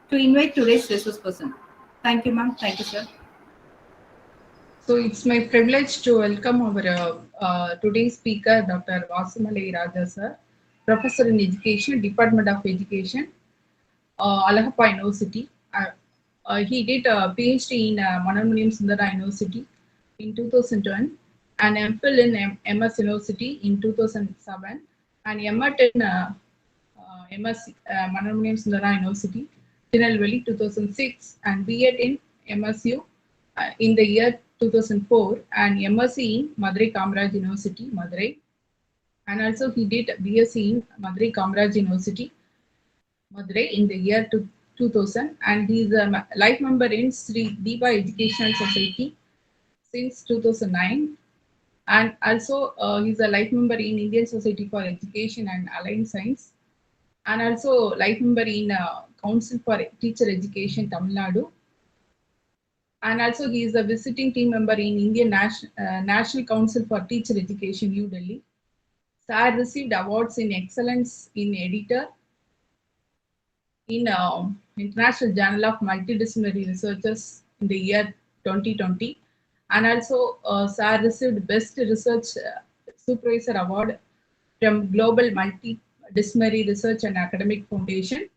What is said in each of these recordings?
to invite today's resource person. Thank you, ma'am. Thank you, sir. So it's my privilege to welcome our today's speaker, Dr. Vasumalai Raja sir, Professor in Education, Department of Education, Alahappa University. He did a PhD in Mananmuniam Sundara University in 2010 and MPhil in MS University in 2007 and MAT in MS Mananmuniam Sundara University, Tirunelveli 2006 and B.Ed in MSU in the year 2004 and MSc in Madurai Kamaraj University, Madurai. And also he did BSc in Madurai Kamaraj University, Madurai in the year 2000 and he is a life member in Sri Deepa Educational Society since 2009 and also he is a life member in Indian Society for Education and Allied Science and also life member in Council for Teacher Education Tamil Nadu. And also he is a visiting team member in Indian National Council for Teacher Education, New Delhi. Sir received awards in excellence in editor in International Journal of Multidisciplinary Researchers in the year 2020. And also Sir received Best Research Supervisor Award from Global Multidisciplinary Research and Academic Foundation.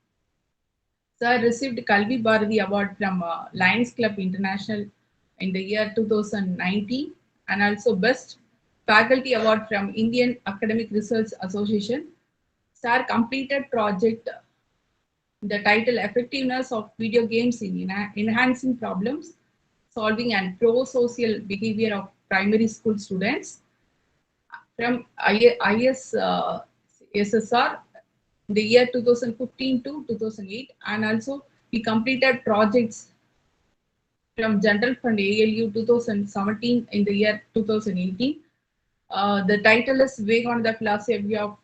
Sir received Kalvi Bharati Award from Lions Club International in the year 2019 and also Best Faculty Award from Indian Academic Research Association. Sir completed project the title Effectiveness of Video Games in Enhancing Problems Solving and Pro-Social Behavior of Primary School Students from ISSR in the year 2015 to 2008 and also we completed projects from General Fund ALU 2017 in the year 2018. The title is Vivekananda Philosophy of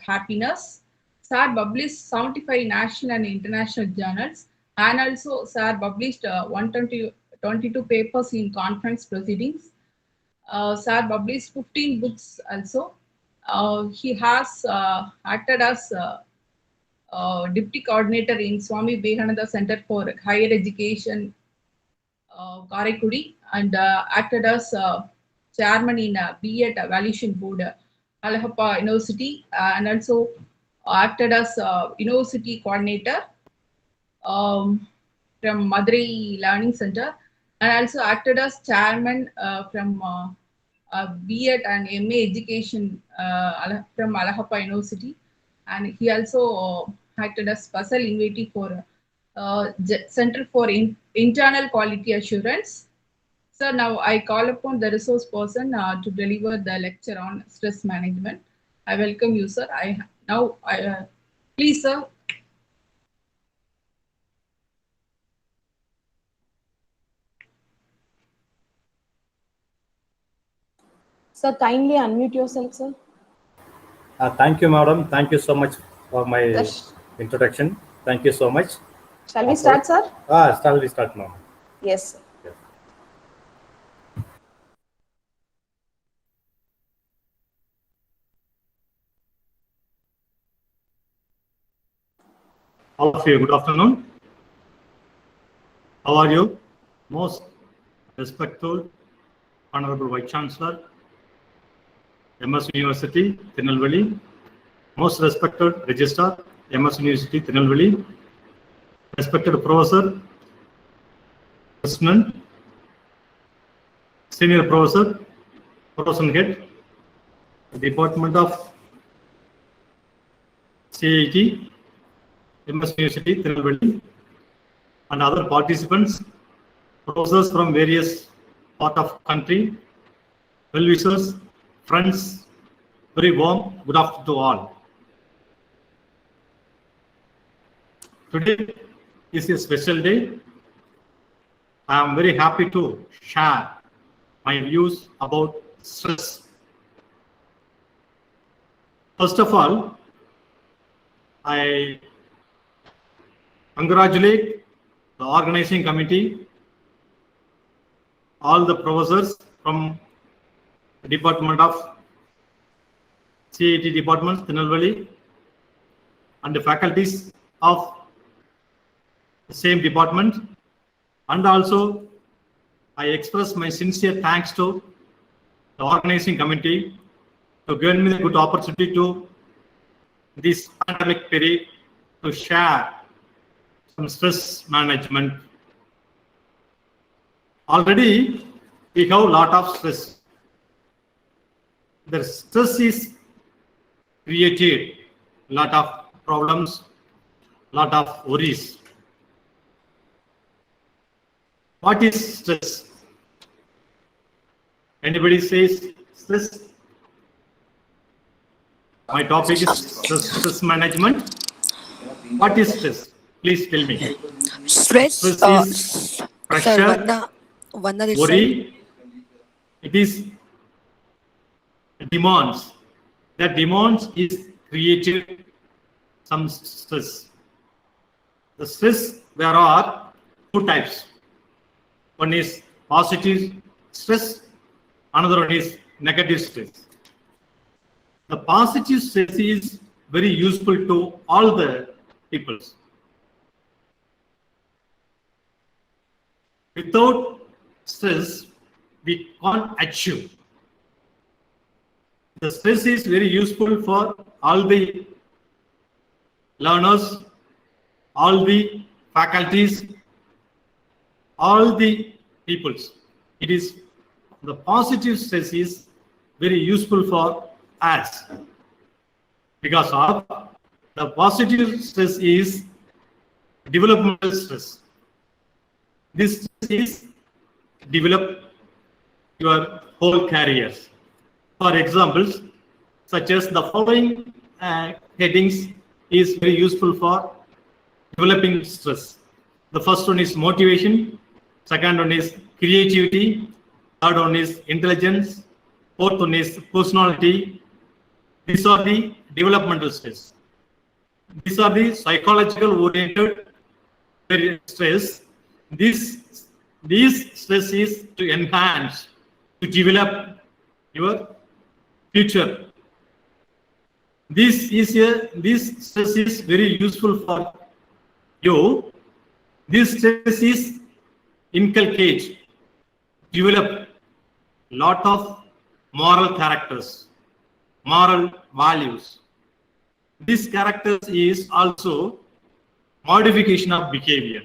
Happiness. Sir published 75 national and international journals and also Sir published 122 papers in conference proceedings. Sir published 15 books also. He has acted as Deputy Coordinator in Swami Vivekananda Center for Higher Education, Karaikudi, and acted as Chairman in B.Ed Evaluation Board, Alahappa University, and also acted as University Coordinator from Madurai Learning Center, and also acted as Chairman from B.Ed and MA Education from Alahappa University, and he also acted as special invitee for Center for Internal Quality Assurance. So now I call upon the resource person to deliver the lecture on stress management. I welcome you, sir. Please, sir. Sir, kindly unmute yourself, sir. Thank you, madam. Thank you so much for my introduction. Thank you so much. Shall we start, sir? Shall we start now? Yes, sir. Yes. All of you, good afternoon. How are you? Most respectful, Honorable Vice Chancellor, MS University, Tirunelveli. Most respected Registrar, MS University, Tirunelveli. Respected Professor, President, Senior Professor, Professor Head, Department of CIT, MS University, Tirunelveli, and other participants, professors from various part of country, well-wishers, friends, very warm good afternoon to all. Today is a special day. I am very happy to share my views about stress. First of all, I congratulate the organizing committee, all the professors from the Department of CIT Department, Tirunelveli, and the faculties of the same department, and also I express my sincere thanks to the organizing committee to give me the good opportunity to this pandemic period to share some stress management. Already we have a lot of stress. The stress is created a lot of problems, lot of worries. What is stress? Anybody says stress? My topic is stress management. What is stress? Please tell me. Stress Stress is sir, pressure, Vanna this side. worry. It is demands. That demands is created some stress. The stress, there are two types. One is positive stress, another one is negative stress. The positive stress is very useful to all the peoples. Without stress, we can't achieve. The stress is very useful for all the learners, all the faculties, all the peoples. It is the positive stress is very useful for us because of the positive stress is developmental stress. This stress is develop your whole careers. For examples, such as the following headings is very useful for developing stress. The first one is motivation, second one is creativity, third one is intelligence, fourth one is personality. These are the developmental stress. These are the psychological oriented stress. These stress is to enhance, to develop your future. This stress is very useful for you. This stress is inculcate, develop lot of moral characters, moral values. This characters is also modification of behavior.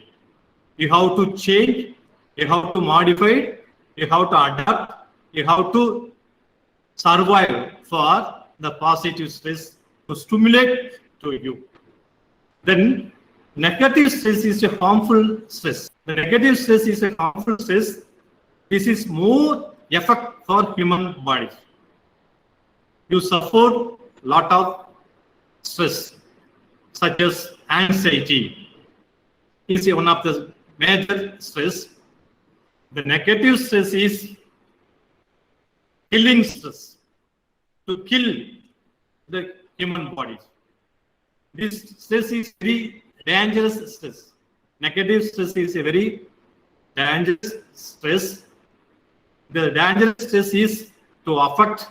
You have to change, you have to modify, you have to adapt, you have to survive for the positive stress to stimulate to you. Then negative stress is a harmful stress. The negative stress is a harmful stress. This is more effect for human body. You suffer lot of stress, such as anxiety. Is one of the major stress. The negative stress is killing stress, to kill the human bodies. This stress is very dangerous stress. Negative stress is a very dangerous stress. The dangerous stress is to affect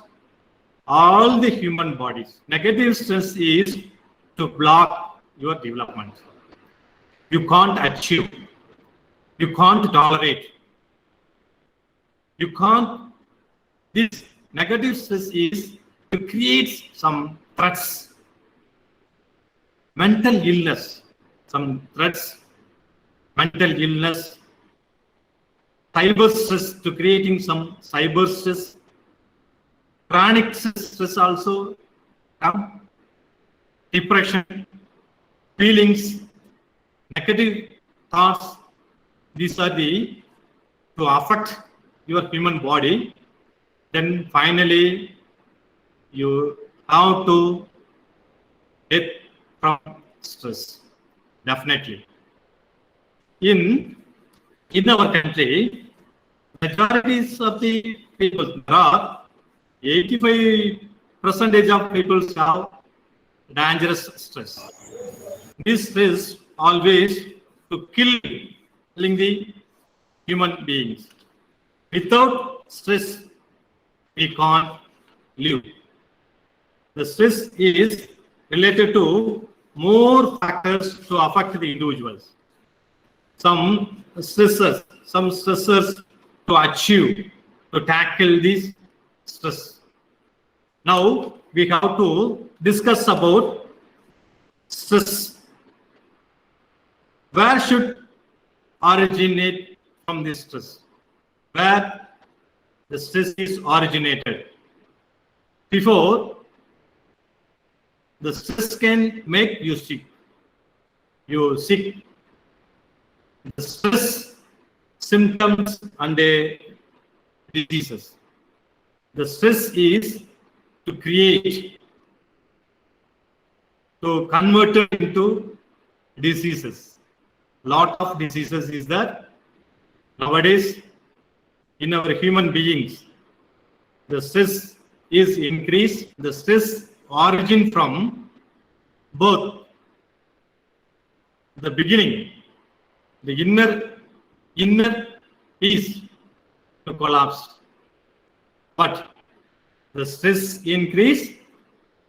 all the human bodies. Negative stress is to block your development. You can't achieve. You can't tolerate. You can't. This negative stress is to create some threats, mental illness, some threats, mental illness, cyber stress, to creating some cyber stress, chronic stress also, depression, feelings, negative thoughts. These are the to affect your human body. Then finally, you have to get from stress. Definitely. In our country, majorities of the people, there are 85% of people have dangerous stress. This stress always to killing the human beings. Without stress, we can't live. The stress is related to more factors to affect the individuals. some stressors to achieve, to tackle this stress. Now we have to discuss about stress. Where should originate from this stress? Where the stress is originated? Before, the stress can make you sick. You sick. The stress symptoms and diseases. The stress is to create, to convert it into diseases. Lot of diseases is that nowadays in our human beings, the stress is increased. The stress origin from birth, the beginning, the inner peace to collapse. But the stress increase,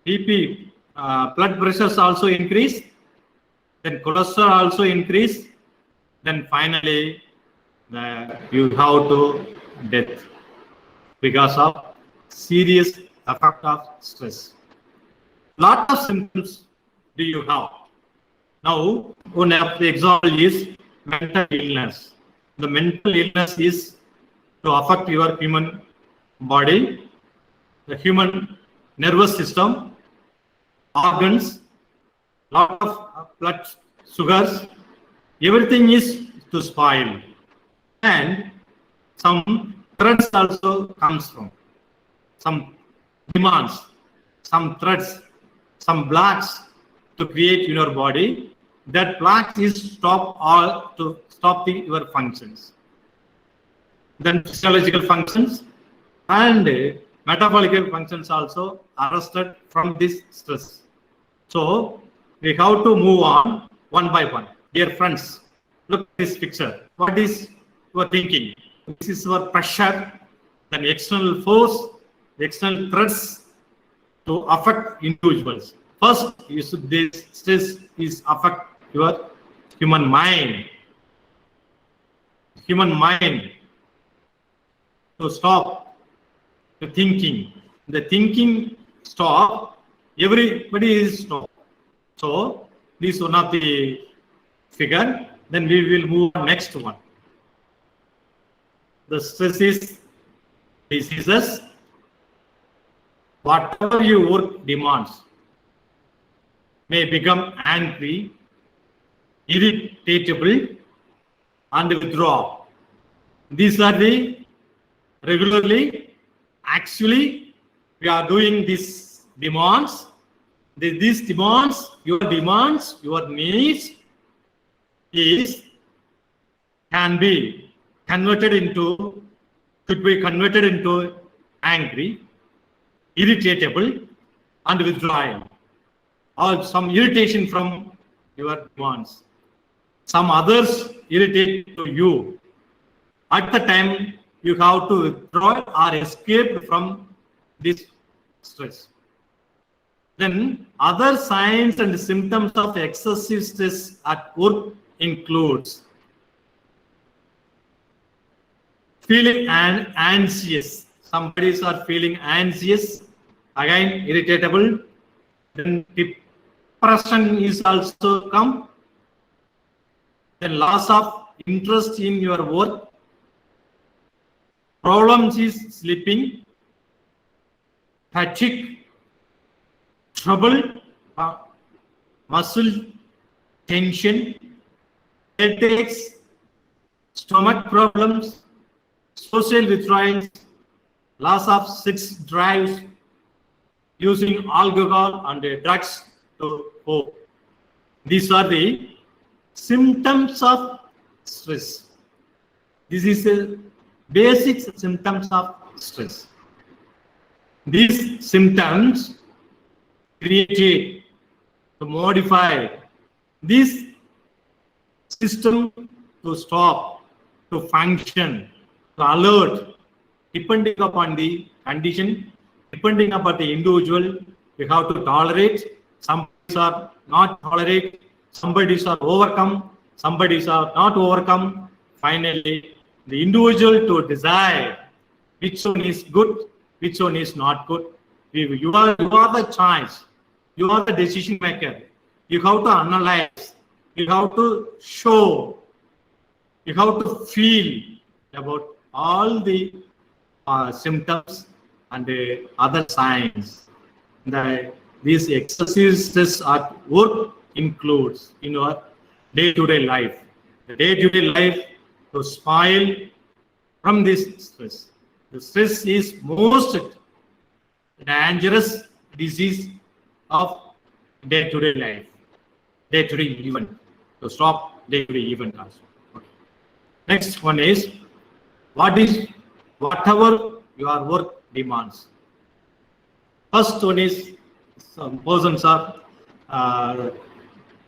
BP, blood pressures also increase, then cholesterol also increase, then finally you have to death because of serious effect of stress. Lot of symptoms do you have. Now, one of the example is mental illness. The mental illness is to affect your human body, the human nervous system, organs, lot of blood sugars, everything is to spoil. And some threats also comes from, some demands, some threats, some blocks to create in your body. That block is to stop your functions. Then physiological functions and metabolic functions also arrested from this stress. So we have to move on one by one. Dear friends, look at this picture. What is your thinking? This is your pressure, then external force, external threats to affect individuals. First, this stress is affect your human mind. Human mind to stop the thinking. The thinking stop, everybody is stop. So this is one of the figure. Then we will move on next one. The stress is diseases. Whatever your work demands may become angry, irritable, and withdraw. These are the regularly, actually, we are doing these demands. These demands, your needs can be converted into, could be converted into angry, irritable, and withdrawal, or some irritation from your demands. Some others irritate to you. At the time, you have to withdraw or escape from this stress. Then other signs and symptoms of excessive stress at work includes feeling anxious. Some bodies are feeling anxious, again irritable. Then depression is also come. Then loss of interest in your work. Problems is sleeping, fatigue, trouble, muscle tension, headaches, stomach problems, social withdrawals, loss of sex drives, using alcohol and drugs to cope. These are the symptoms of stress. This is the basic symptoms of stress. These symptoms create to modify this system to stop, to function, to alert, depending upon the condition, depending upon the individual. We have to tolerate. Some are not tolerate. Some bodies are overcome. somebody are not overcome. Finally, the individual to decide which one is good, which one is not good. You are the choice. You are the decision maker. You have to analyze. You have to show. You have to feel about all the symptoms and other signs. These excessive stress at work includes in your day-to-day life. The day-to-day life to spoil from this stress. The stress is most dangerous disease of day-to-day life, day-to-day event. To stop day-to-day event also. Okay. Next one is whatever your work demands. First one is some persons are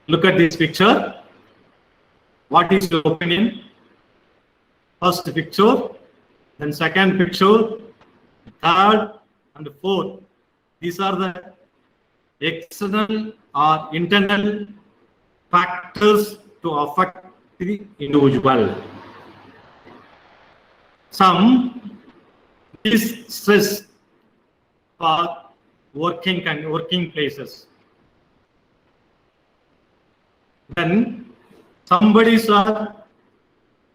look at this picture. What is your opinion? First picture, then second picture, third and fourth. These are the external or internal factors to affect the individual. Some is stress for working places. Then somebody's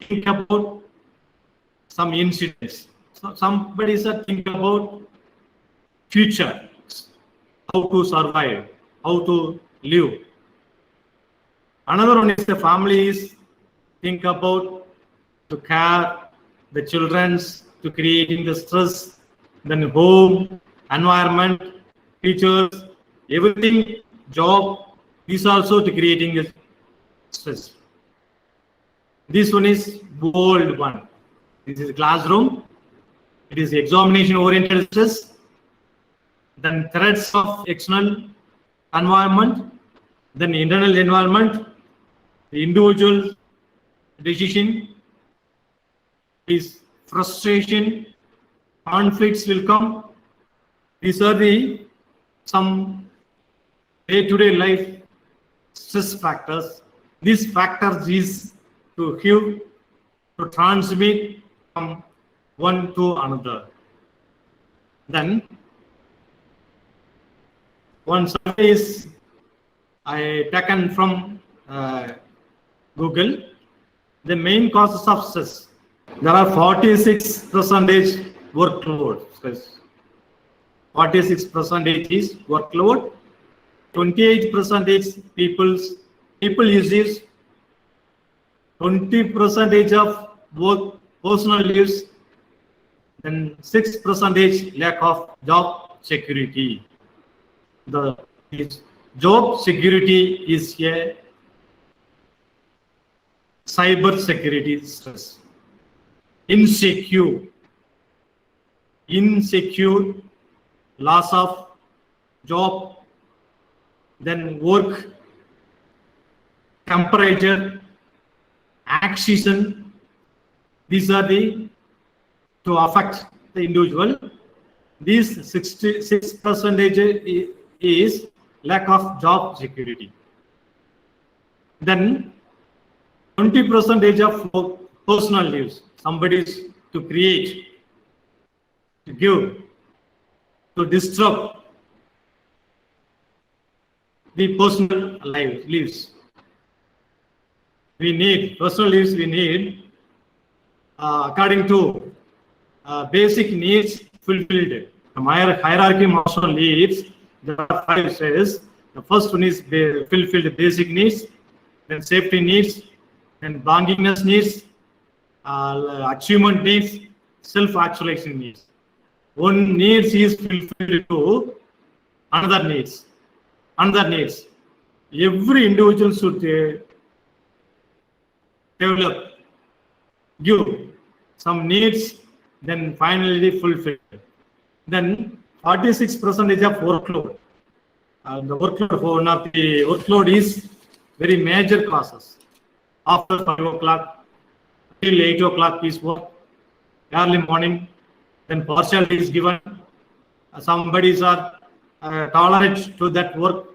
think about some incidents. So somebody's think about future, how to survive, how to live. Another one is the families think about to care the children's, to creating the stress, then home, environment, teachers, everything, job, these also to creating the stress. This one is bold one. This is classroom. It is examination oriented stress. Then threats of external environment, then internal environment, the individual decision is frustration, conflicts will come. These are the some day-to-day life stress factors. These factors is to give, to transmit from one to another. Then one survey is I taken from Google. The main causes of stress. There are 46% workload stress. 46% is workload. 28% people uses. 20% of work personal use. Then 6% lack of job security. The job security is a cyber security stress. Insecure, loss of job, then work, temperature, accident. These are the to affect the individual. These 66% is lack of job security. Then 20% of personal use. Somebody is to create, to give, to disrupt the personal lives. We need personal lives. We need according to basic needs fulfilled. The hierarchy of personal needs. There are 5 says. The first one is fulfilled basic needs, then safety needs, then belongingness needs, achievement needs, self-actualization needs. One needs is fulfilled to another needs. Every individual should develop, give some needs, then finally fulfill. Then 46% of workload. The workload for one of the workload is very major causes. After 5 o'clock till 8 o'clock is work. Early morning, then partiality is given. Somebodies are tolerant to that work,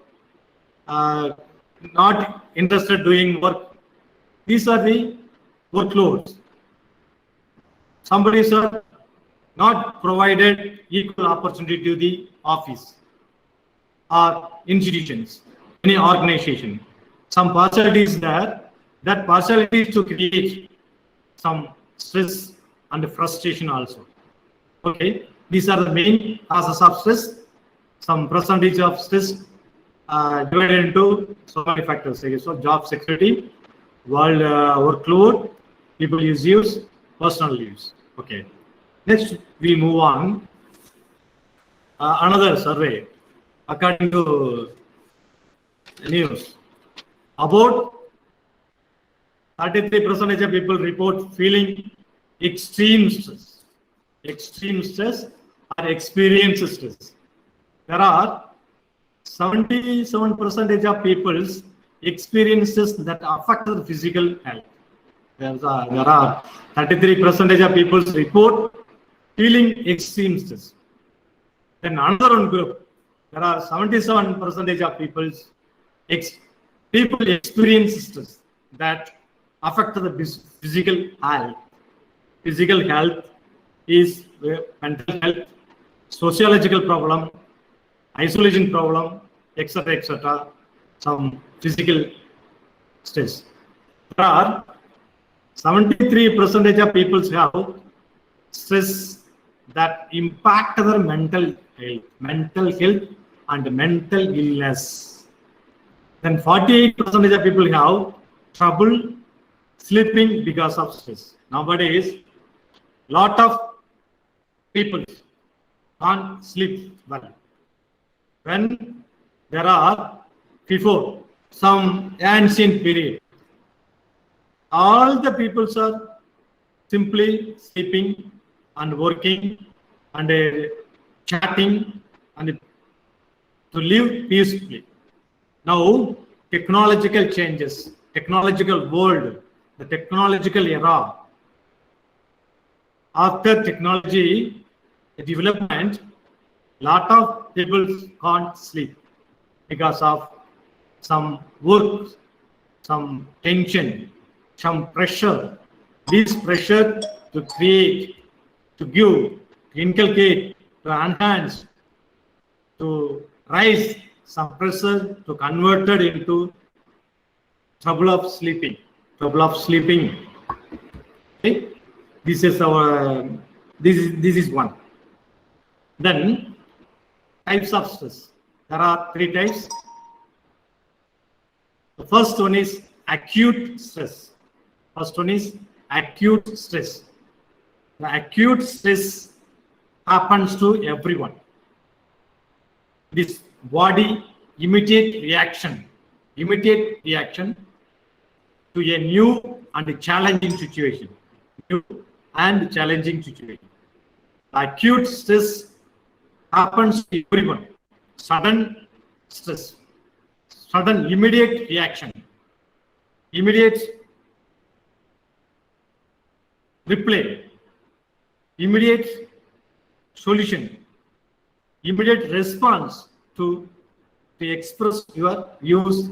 not interested doing work. These are the workloads. Somebody, sir, not provided equal opportunity to the office or institutions, any organization. Some partiality is there. That partiality is to create some stress and frustration also. Okay, these are the main causes of stress. Some percentage of stress divided into so many factors. So job security, world workload, people use, personal use. Okay. Next, we move on. Another survey, according to news, about 33% of people report feeling extreme stress or experience stress. There are 77% of people's experiences that affect the physical health. There are 33% of people report feeling extreme stress. Then another one group, there are 77% of people experience stress that affect the physical health. Physical health is mental health, sociological problem, isolation problem, etc., etc. Some physical stress. There are 73% of people have stress that impact their mental health and mental illness. Then 48% of people have trouble sleeping because of stress. Nowadays, lot of people can't sleep well. When there are before some ancient period, all the people are simply sleeping and working and chatting and to live peacefully. Now, technological changes, technological world, the technological era. After technology development, lot of people can't sleep because of some work, some tension, some pressure. This pressure to create, to give, to inculcate, to enhance, to rise some pressure to convert it into trouble of sleeping. Okay? This is our this is one. Then types of stress. There are 3 types. The first one is acute stress. The acute stress happens to everyone. This body immediate reaction to a new and challenging situation. Acute stress happens to everyone. Sudden stress, sudden immediate reaction, immediate reply, immediate solution, immediate response to express your views,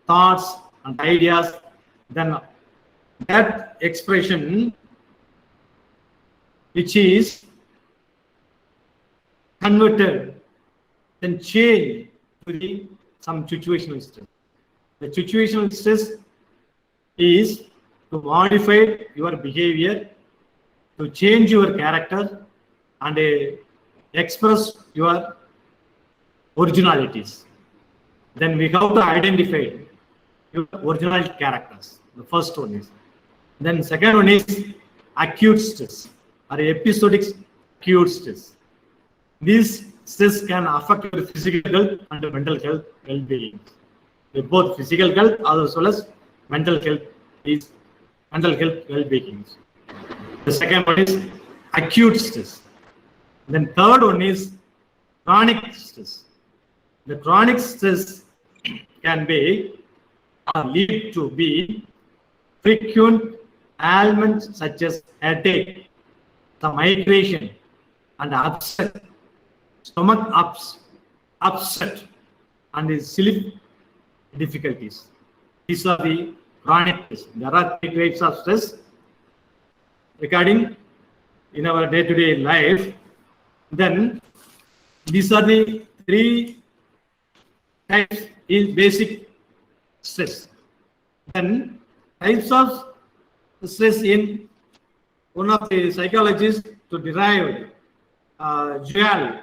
thoughts, and ideas. Then that expression, which is converted, then change to some situational stress. The situational stress is to modify your behavior, to change your character, and express your originalities. Then we have to identify your original characters. The first one is. Then second one is acute stress or episodic acute stress. This stress can affect your physical health and mental health well-being. Both physical health as well as mental health well-being. The second one is acute stress. Then third one is chronic stress. The chronic stress can be or lead to be frequent ailments such as headache, some migration, and upset, stomach upset, and sleep difficulties. These are the chronic stress. There are three types of stress regarding in our day-to-day life. Then these are the three types in basic stress. Then types of stress in one of the psychologists to derive Joel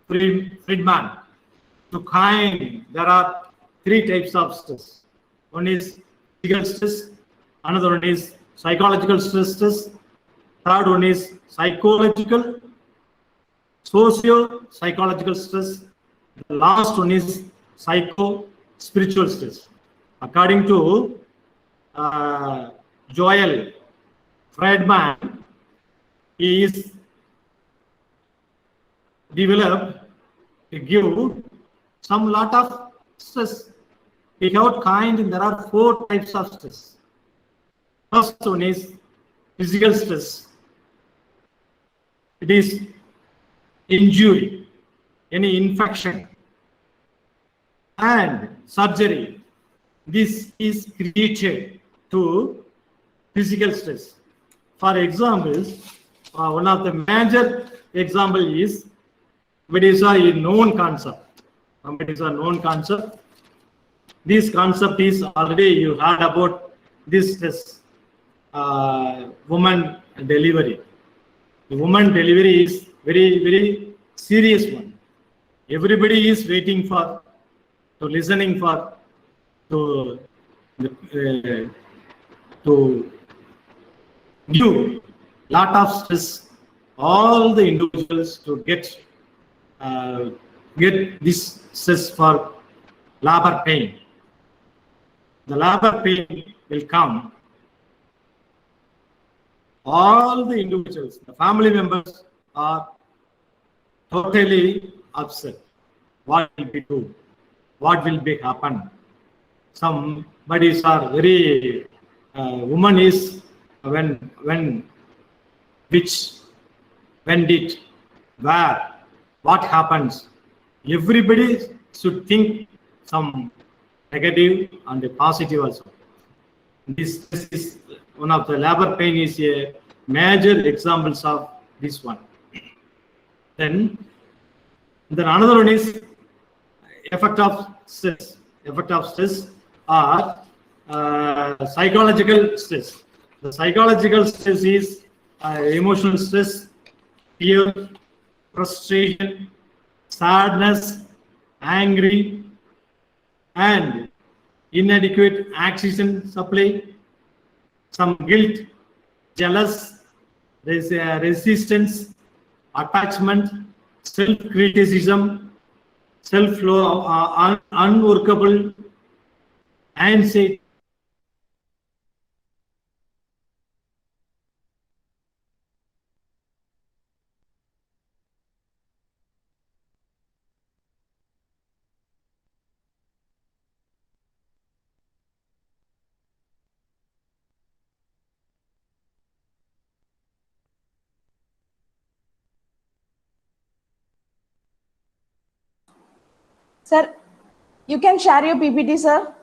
Friedman to coin there are three types of stress. One is physical stress, another one is psychological stress, third one is psychological, socio-psychological stress. The last one is psycho-spiritual stress. According to Joel Friedman, he is developed to give some lot of stress. He have kind there are four types of stress. First one is physical stress. It is injury, any infection, and surgery. This is created to physical stress. For example, one of the major example is Vedisa is known concept. Vedisa known concept. This concept is already you heard about this woman delivery. The woman delivery is very serious one. Everybody is waiting for to listening for to give lot of stress all the individuals to get this stress for labor pain. The labor pain will come. All the individuals, the family members are totally upset. What will be do? What will be happen? Somebody are very woman is when which when did where what happens. Everybody should think some negative and positive also. This is one of the labor pain is a major examples of this one. Then another one is effect of stress. Effect of stress are psychological stress. The psychological stress is emotional stress, fear, frustration, sadness, angry, and inadequate oxygen supply, some guilt, jealous, resistance, attachment, self-criticism, self-love, unworkable, anxiety. Sir, you can share your PPT, sir.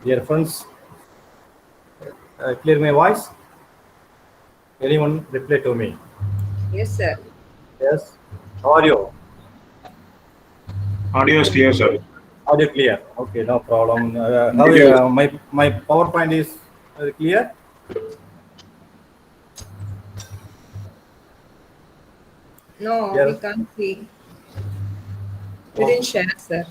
Dear friends, clear my voice? Anyone reply to me? Yes, sir. Yes. How are you? Audio is clear, sir. Audio clear. Okay, no problem. How Yes. my PowerPoint is clear? No, Yes. we can't see. We didn't share, sir.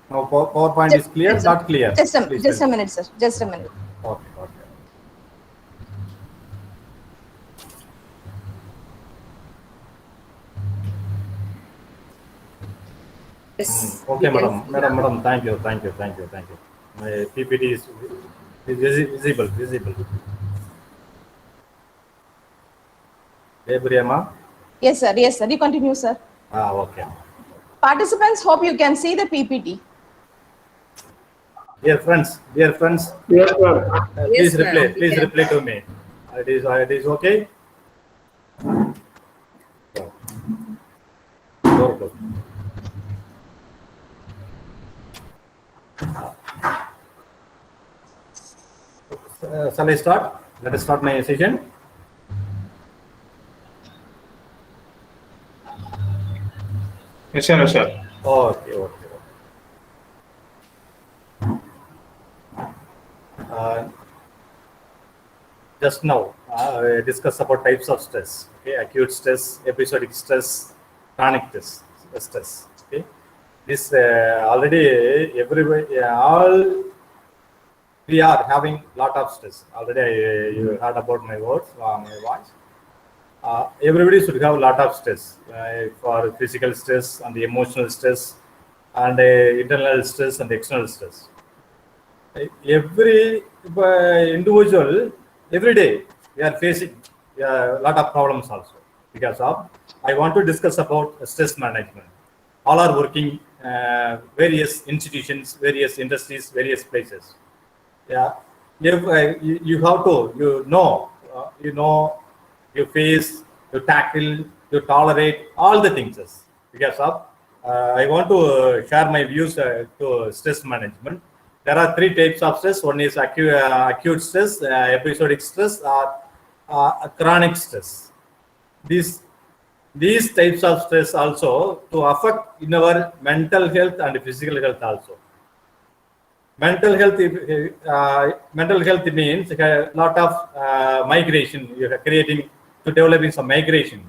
No, PowerPoint is clear, not clear. Please Just tell a me. minute, sir. Just a minute. Okay, okay. Yes. Okay, we can madam. see Madam, now. madam, thank you, thank you, thank you, thank you. My PPT is visible, visible. Ebriama? Yes, sir. Yes, sir. You continue, sir. Okay. Participants, hope you can see the PPT. Dear friends, Yes, sir. Yes, please ma'am, we please can. reply to me. It is okay? Door closed. Shall I start? Let us start my session. Yes, sir. Yes, sir. Okay, okay. Just now, I discussed about types of stress. Okay, acute stress, episodic stress, chronic stress. Okay, this already everybody, all we are having lot of stress. Already, you heard about my words, my voice. Everybody should have a lot of stress for physical stress and the emotional stress and internal stress and external stress. Every individual, every day, we are facing a lot of problems also. Because of, I want to discuss about stress management. All are working various institutions, various industries, various places. Yeah, if you have to, you face, you tackle, you tolerate all the things. Because of, I want to share my views to stress management. There are three types of stress. One is acute stress, episodic stress, or chronic stress. These types of stress also to affect in our mental health and physical health also. Mental health means a lot of migration. You are creating to developing some migration.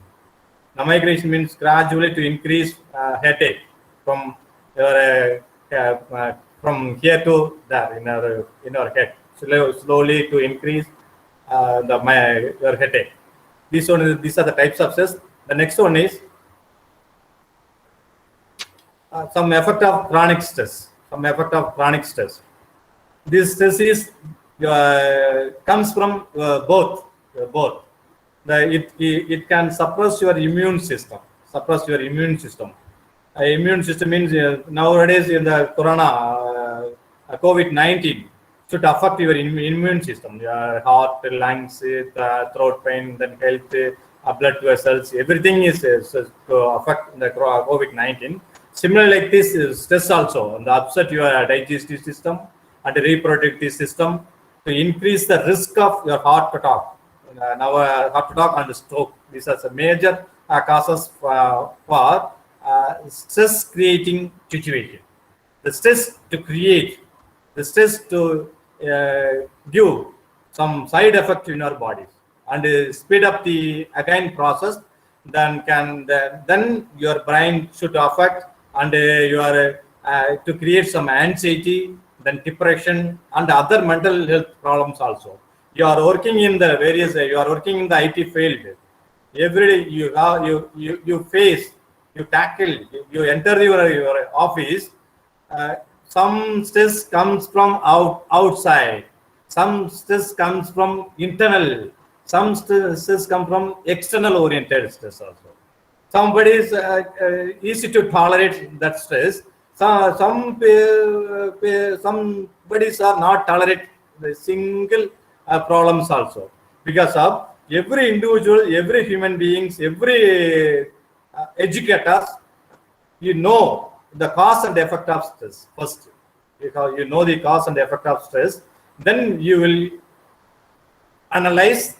Now migration means gradually to increase headache from your from here to there in our head. Slowly to increase your headache. These are the types of stress. The next one is some effect of chronic stress. This stress is comes from both. It can suppress your immune system. Immune system means nowadays in the corona COVID-19 should affect your immune system, your heart, lungs, throat pain, then health, blood vessels, everything is to affect the COVID-19. Similarly, like this stress also and upset your digestive system and reproductive system to increase the risk of your heart attack. Heart attack and stroke. These are the major causes for stress creating situation. The stress to give some side effect in our bodies and speed up the again process. Then your brain should affect and your to create some anxiety, then depression and other mental health problems also. You are working in the various. You are working in the IT field. Every day you face, you tackle, you enter your office. Some stress comes from outside. Some stress comes from internal. Some stress come from external oriented stress also. Somebody is easy to tolerate that stress. Somebody's are not tolerate the single problems also, because of every individual, every human beings, every educators, the cause and effect of stress first. you know the cause and the effect of stress, then you will analyze,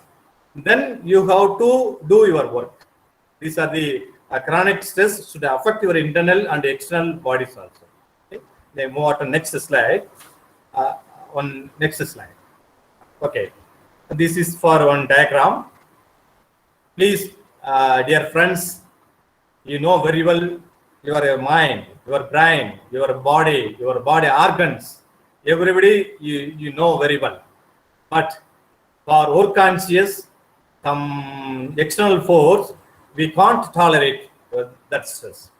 then you have to do your work. These are the chronic stress should affect your internal and external bodies also. Okay? Then move on to next slide. On next slide. Okay, this is for one diagram. Please, dear friends, you know very well your mind, your brain, your body organs. Everybody you know very well. But for work conscious, some external force, we can't tolerate that stress.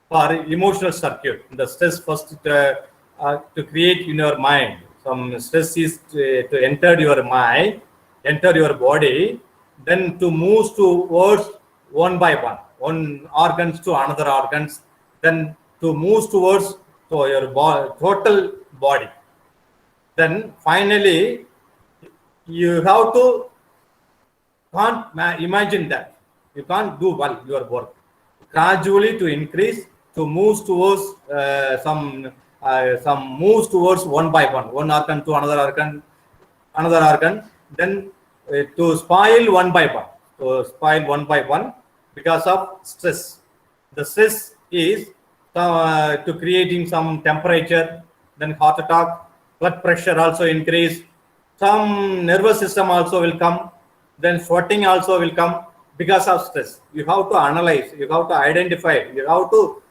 For emotional circuit, the stress first to create in your mind. Some stress is to enter your mind, enter your body, then to move towards one by one organs to another organs, then to move towards your total body. Then finally, you have to can't imagine that you can't do well your work. Gradually to increase, to move towards some moves towards one by one organ to another organ, then to spoil one by one because of stress. The stress is to creating some temperature, then heart attack, blood pressure also increase, some nervous system also will come, then sweating also will come because of stress. You have to analyze, you have to identify, you have to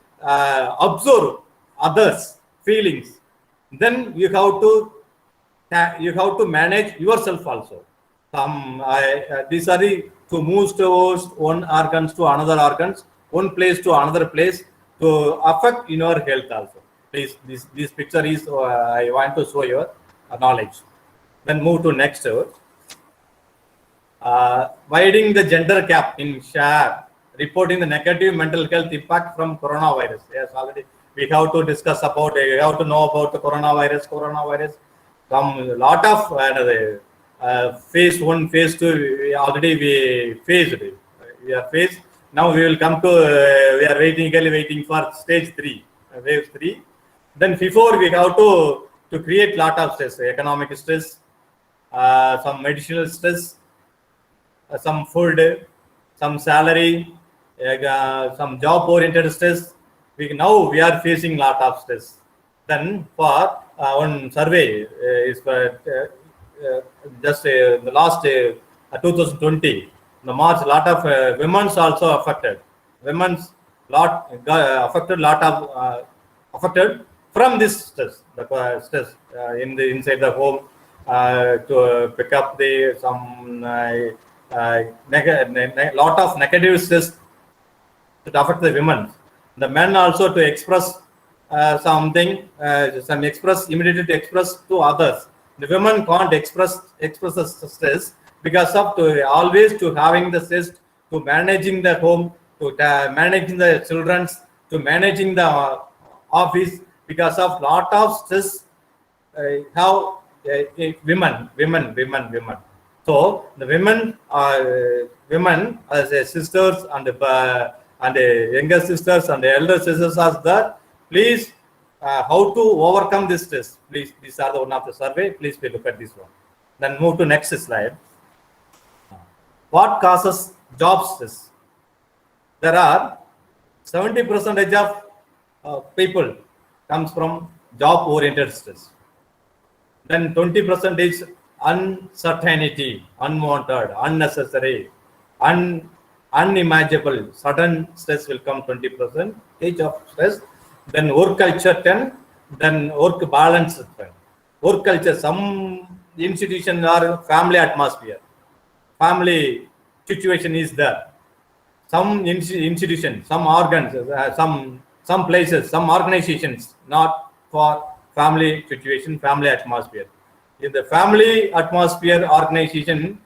observe others' feelings. Then you have to manage yourself also. These are the to move towards one organs to another organs, one place to another place to affect in your health also. Please, this picture is I want to show your knowledge. Then move to next. Widening the gender gap in share, reporting the negative mental health impact from coronavirus. Yes, already we have to discuss about. We have to know about the coronavirus. Some lot of phase 1, phase 2. Already we faced. We are faced. Now we will come to. We are waiting for stage 3, wave 3. Then before we have to create lot of stress, economic stress, some medicinal stress, some food, some salary, some job-oriented stress. We are facing lot of stress. Then for one survey is just the last 2020, the March, lot of women's also affected. Women's affected from this stress, the stress in the inside the home to pick up the some lot of negative stress that affect the women. The men also to express something, immediately to express to others. The women can't express the stress because of always to having the stress to managing the home, to managing the children, to managing the office because of lot of stress. How women. So the women as a sisters and younger sisters and the elder sisters are there. Please, how to overcome this stress? Please, these are the one of the survey. Please look at this one. Then move to next slide. What causes job stress? There are 70% of people comes from job-oriented stress. Then 20% is uncertainty, unwanted, unnecessary, unimaginable. Sudden stress will come 20% of stress. Then work culture 10. Then work balance 10. Work culture, some institutions are family atmosphere. Family situation is there. Some institutions, some organs, some places, some organizations not for family situation, family atmosphere. In the family atmosphere, organization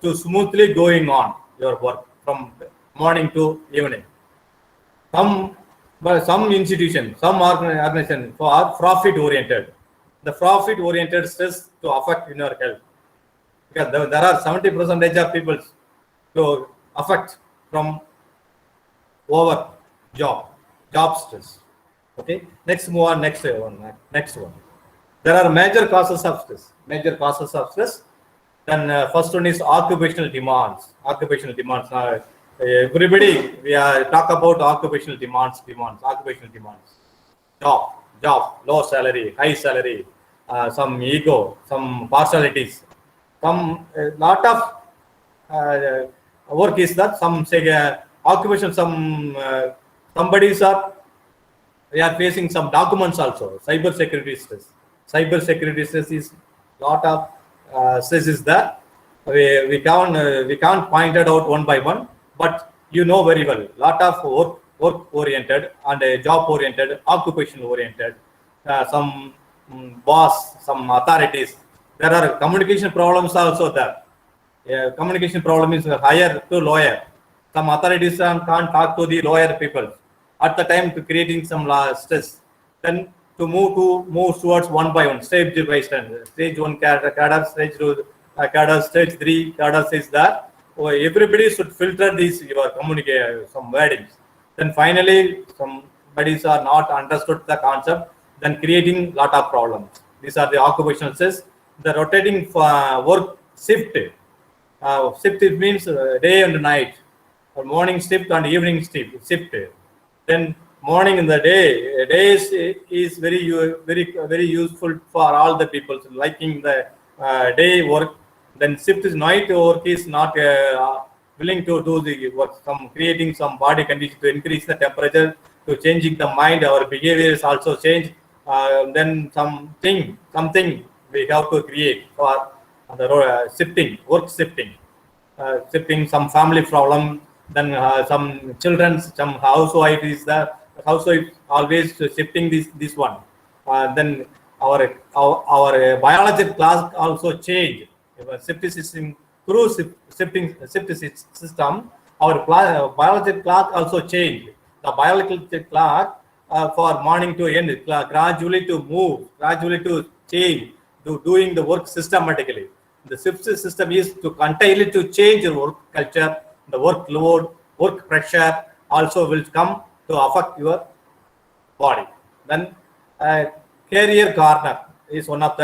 to smoothly going on your work from morning to evening. Some institution, some organization for profit oriented. The profit oriented stress to affect in your health because there are 70% of people to affect from over job stress. Okay, next move on. Next one. There are major causes of stress. Major causes of stress. Then first one is occupational demands. Occupational demands. Everybody, we are talk about occupational demands. Occupational demands. Job, low salary, high salary, some ego, some partialities, some lot of work is that some say occupation, somebody's are they are facing some documents also. Cyber security stress. Cyber security stress is lot of stress is there. We can't point it out one by one, but you know very well. Lot of work oriented and job oriented, occupation oriented. Some boss, some authorities. There are communication problems also there. Communication problem is higher to lower. Some authorities can't talk to the lower people at the time to creating some stress. Then to move towards one by one, stage by stage. Stage 1 cadre, stage 2 cadre, stage 3 cadre is there. Everybody should filter these your communicate some wordings. Then finally, somebody are not understood the concept. Then creating lot of problems. These are the occupational stress. The rotating work shift. Shift means day and night, or morning shift and evening shift. Then morning in the day is very useful for all the people liking the day work. Then shift is night work is not willing to do the work. Some creating some body condition to increase the temperature, to changing the mind. Our behavior is also change. Then something we have to create for the shifting, work shifting, shifting some family problem. Then some children, some housewife is the housewife always shifting this one. Then our biological clock also change. Shift system through shifting system. Our biological clock also change. The biological clock for morning to end, gradually to move, gradually to change, to doing the work systematically. The shift system is to continually to change your work culture, the workload, work pressure also will come to affect your body. Then career corner is one of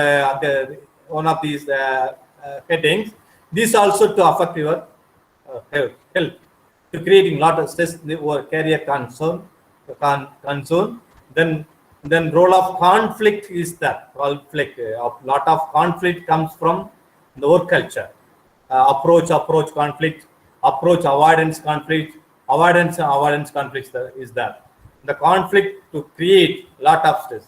these headings. This also to affect your health, to creating lot of stress or career concern. Then role of conflict is that conflict. A lot of conflict comes from the work culture. Approach conflict, approach avoidance conflict, avoidance conflict is that. The conflict to create lot of stress.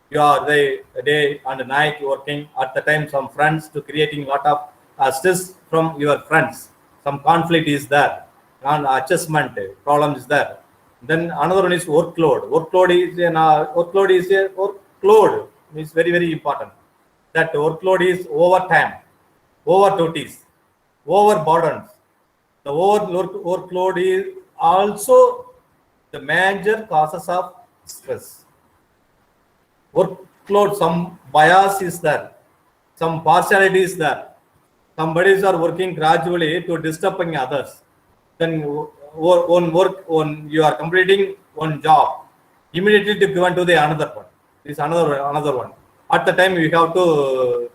You are the day and night working at the time. Some friends to creating lot of stress from your friends. Some conflict is there. Non-adjustment problem is there. Then another one is workload. Workload is very, very important. That workload is overtime, over duties, over burdens. The workload is also the major causes of stress. Workload, some bias is there, some partiality is there. Somebody are working gradually to disturbing others. Then on you are completing one job, immediately to go on to the another one. This another one. At the time we have to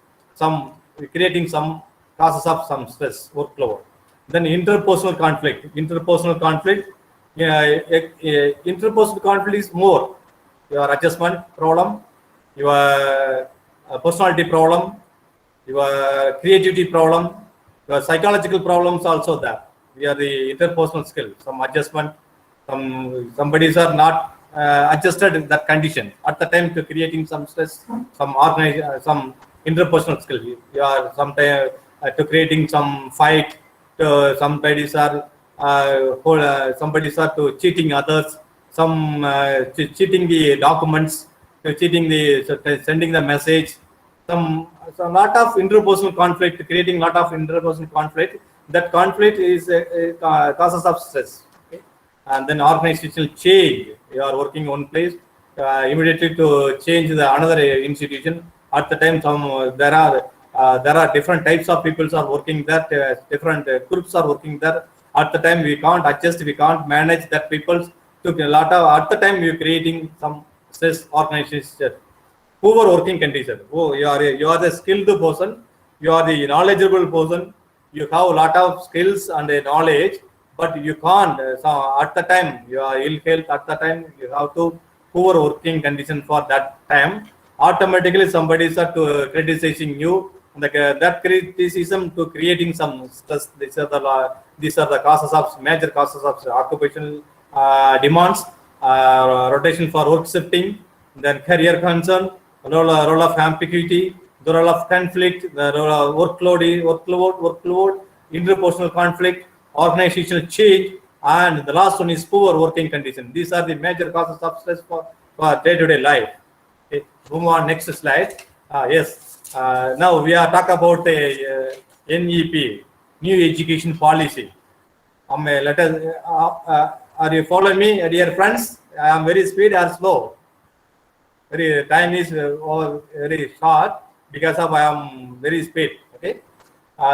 creating some causes of some stress, workload. Then interpersonal conflict. Interpersonal conflict is more your adjustment problem, your personality problem, your creativity problem, your psychological problems also there. We are the interpersonal skill, some adjustment, somebody's are not adjusted in that condition at the time to creating some stress, some interpersonal skill. You are sometimes to creating some fight, to somebody's are to cheating others, some cheating the documents, to cheating sending the message, some lot of interpersonal conflict, creating lot of interpersonal conflict. That conflict is causes of stress. Okay? And then organizational change. You are working one place, immediately to change another institution. At the time, there are different types of people are working there. Different groups are working there. At the time, we can't adjust. We can't manage that people. At the time, we are creating some stress organization. poor working condition. Oh, you are the skilled person, you are the knowledgeable person, you have a lot of skills and knowledge, but you can't. So at the time you are ill health, at the time you have to poor working condition for that time. Automatically somebody start to criticizing you. That criticism to creating some stress. These are the causes of major causes of occupational demands, rotation for work shifting, then career concern, role of ambiguity, the role of conflict, the role of workload, interpersonal conflict, organizational change, and the last one is poor working condition. These are the major causes of stress for day-to-day life. Okay, move on, next slide. Yes. Now we are talking about NEP, New Education Policy. Let us. Are you following me, dear friends? I am very speed or slow. Very time is very short because of I am very speed. Okay.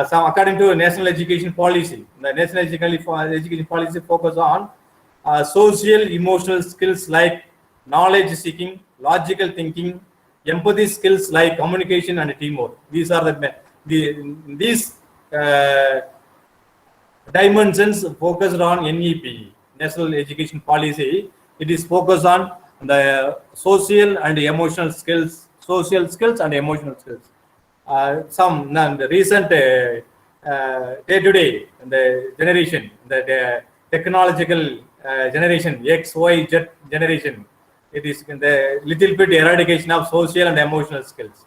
So according to National Education Policy, the National Education Policy focus on social emotional skills like knowledge seeking, logical thinking, empathy skills like communication and teamwork. These are these dimensions focused on NEP, National Education Policy. It is focused on the social and emotional skills, social skills and emotional skills. Some the recent day-to-day the generation, the technological generation, X, Y, Z generation. It is the little bit eradication of social and emotional skills.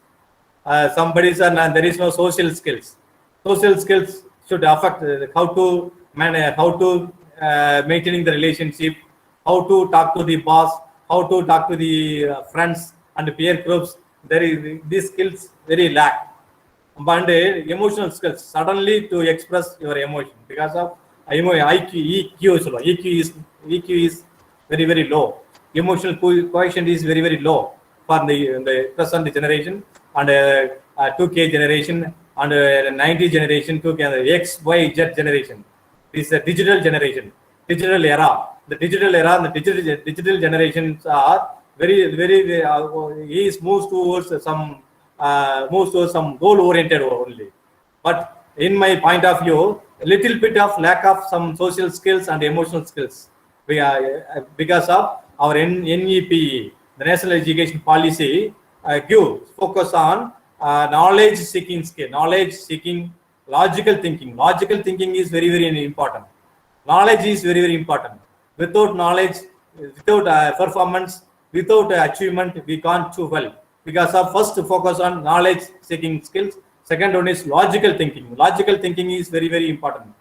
Somebody said there is no social skills. Social skills should affect how to manage, how to maintaining the relationship, how to talk to the boss, how to talk to the friends and peer groups. There is these skills very lack. But emotional skills suddenly to express your emotion because of EQ is very very low. Emotional quotient is very very low for the present generation and 2K generation and 90 generation, 2K, X, Y, Z generation. This is a digital generation, digital era. The digital era and the digital generations are very very moves towards some goal oriented only. But in my point of view, a little bit of lack of some social skills and emotional skills because of our NEP, the National Education Policy, gives focus on knowledge seeking skill, knowledge seeking, logical thinking. Logical thinking is very very important. Knowledge is very very important. Without knowledge, without performance, without achievement, we can't do well. Because of first focus on knowledge seeking skills. Second one is logical thinking. Logical thinking is very very important.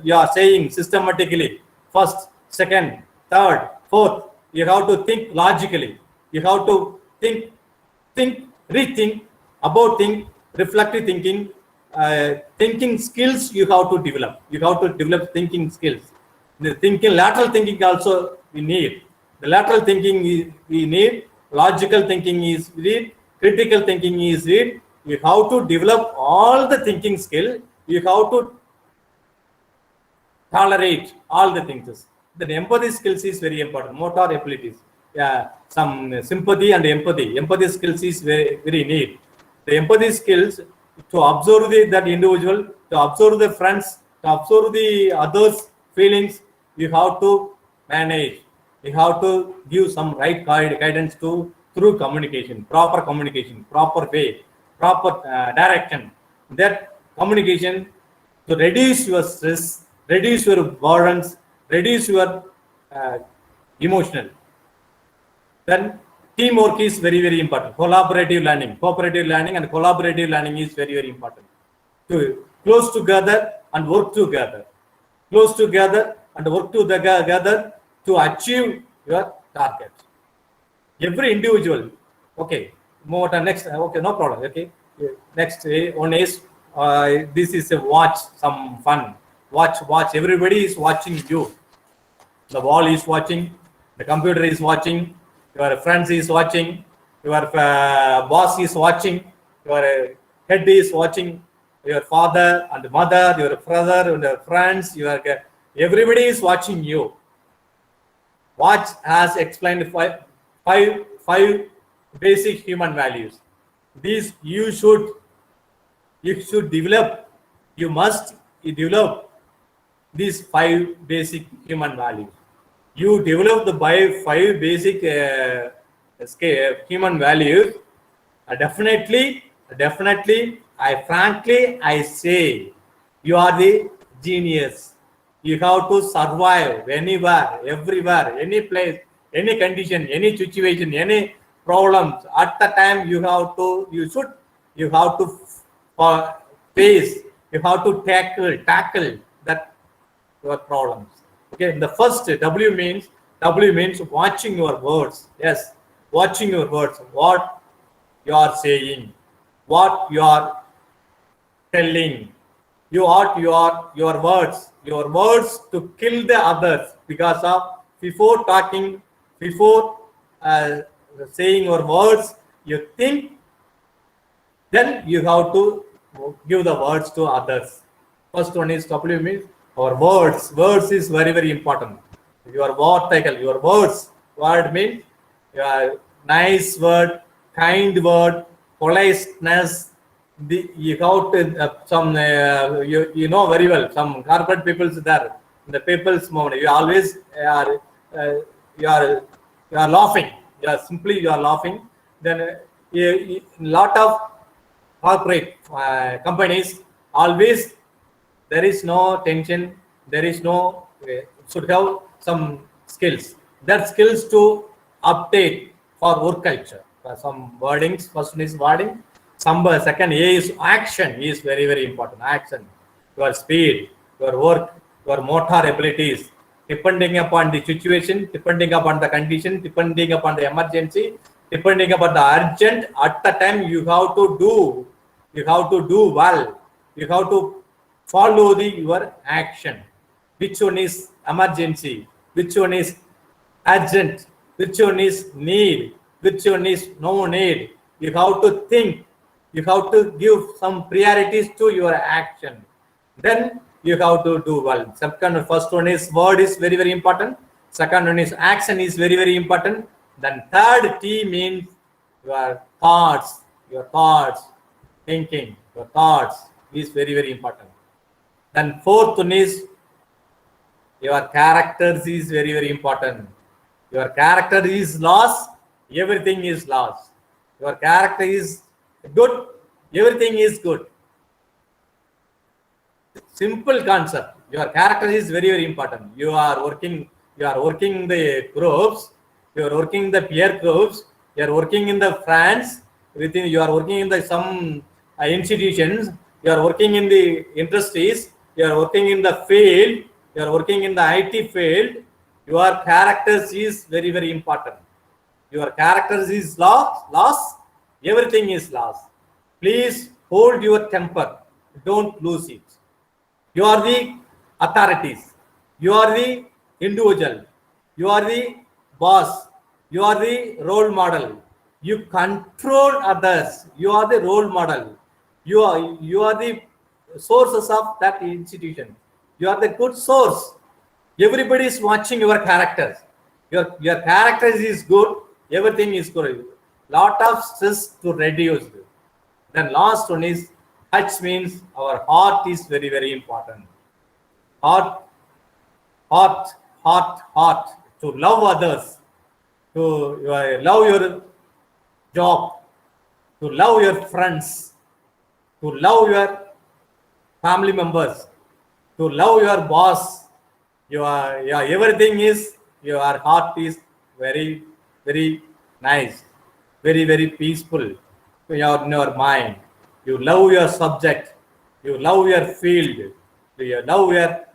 You are saying systematically, first, second, third, fourth. You have to think logically. You have to think, rethink, about think, reflective thinking, thinking skills. You have to develop. You have to develop thinking skills. The thinking, lateral thinking also we need. The lateral thinking we need. Logical thinking is need. Critical thinking is need. You have to develop all the thinking skill. You have to tolerate all the things. The empathy skills is very important. Motor abilities, some sympathy and empathy. Empathy skills is very very need. The empathy skills to observe that individual, to observe the friends, to observe the others' feelings. You have to manage. You have to give some right guidance to through communication, proper way, proper direction. That communication to reduce your stress, reduce your burdens, reduce your emotional. Then teamwork is very very important. Cooperative learning and collaborative learning is very very important. To close together and work together, close together and work together to achieve your target. Every individual. Okay, move on next. Okay, no problem. Okay, next one is this is a watch, some fun. Watch. Everybody is watching you. The wall is watching. The computer is watching. Your friends is watching. Your boss is watching. Your head is watching. Your father and mother, your brother and your friends. Everybody is watching you. Watch has explained five basic human values. These you should develop. You must develop these 5 basic human values. You develop the 5 basic human values. Definitely, I say, you are the genius. You have to survive anywhere, everywhere, any place, any condition, any situation, any problems. At the time, you have to face, you have to tackle that your problems. Okay, the first W means watching your words. Yes, watching your words. What you are saying, what you are telling. You ought your words to kill the others because of before saying your words, you think, then you have to give the words to others. First one is W means our words. Words is very, very important. Your word cycle, your words. Word means your nice word, kind word, politeness. You have to you know very well some corporate people's there in the people's moment. You always are laughing. You are laughing. Then a lot of corporate companies always there is no tension. There is no should have some skills. That skills to update for work culture. Some wordings. First one is wording. Second, A is action. Is very, very important. Action. Your speed, your work, your motor abilities, depending upon the situation, depending upon the condition, depending upon the emergency, depending upon the urgent. At the time, you have to do well. You have to follow your action. Which one is emergency? Which one is urgent? Which one is need? Which one is no need? You have to think. You have to give some priorities to your action. Then you have to do well. First one is word is very, very important. Second one is action is very, very important. Then third T means your thoughts, thinking, your thoughts is very, very important. Then fourth one is your characters is very, very important. Your character is lost, everything is lost. Your character is good, everything is good. Simple concept. Your character is very, very important. You are working the groups, you are working the peer groups, you are working in the friends, you are working in the some institutions, you are working in the industries, you are working in the field, you are working in the IT field. Your characters is very, very important. Your characters is lost, everything is lost. Please hold your temper. Don't lose it. You are the authorities. You are the individual. You are the boss. You are the role model. You control others. You are the role model. You are the sources of that institution. You are the good source. Everybody is watching your characters. Your characters is good. Everything is good. Lot of stress to reduce. Then last one is H means our heart is very, very important. Heart. To love others, to love your job, to love your friends, to love your family members, to love your boss. Everything is, your heart is very, very nice, very, very peaceful in your mind. You love your subject, you love your field, you love your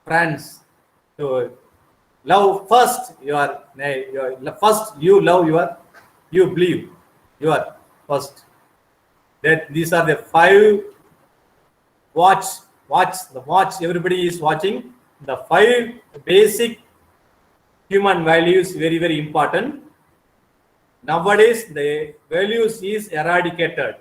friends. So love first first you love you believe your first. That these are the 5 watch everybody is watching. The 5 basic human values very, very important. Nowadays the values is eradicated.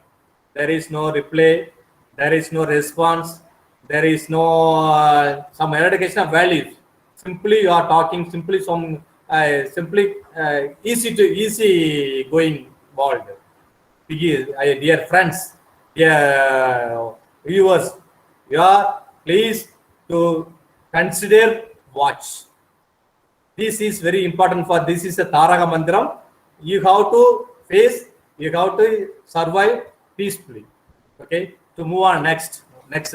There is no reply, there is no response, there is no some eradication of values. Simply you are talking, simply some simply easy going world. Dear friends, dear viewers, you are pleased to consider watch. This is very important for this is a Taraka Mantram. You have to face, you have to survive peacefully. Okay, to move on next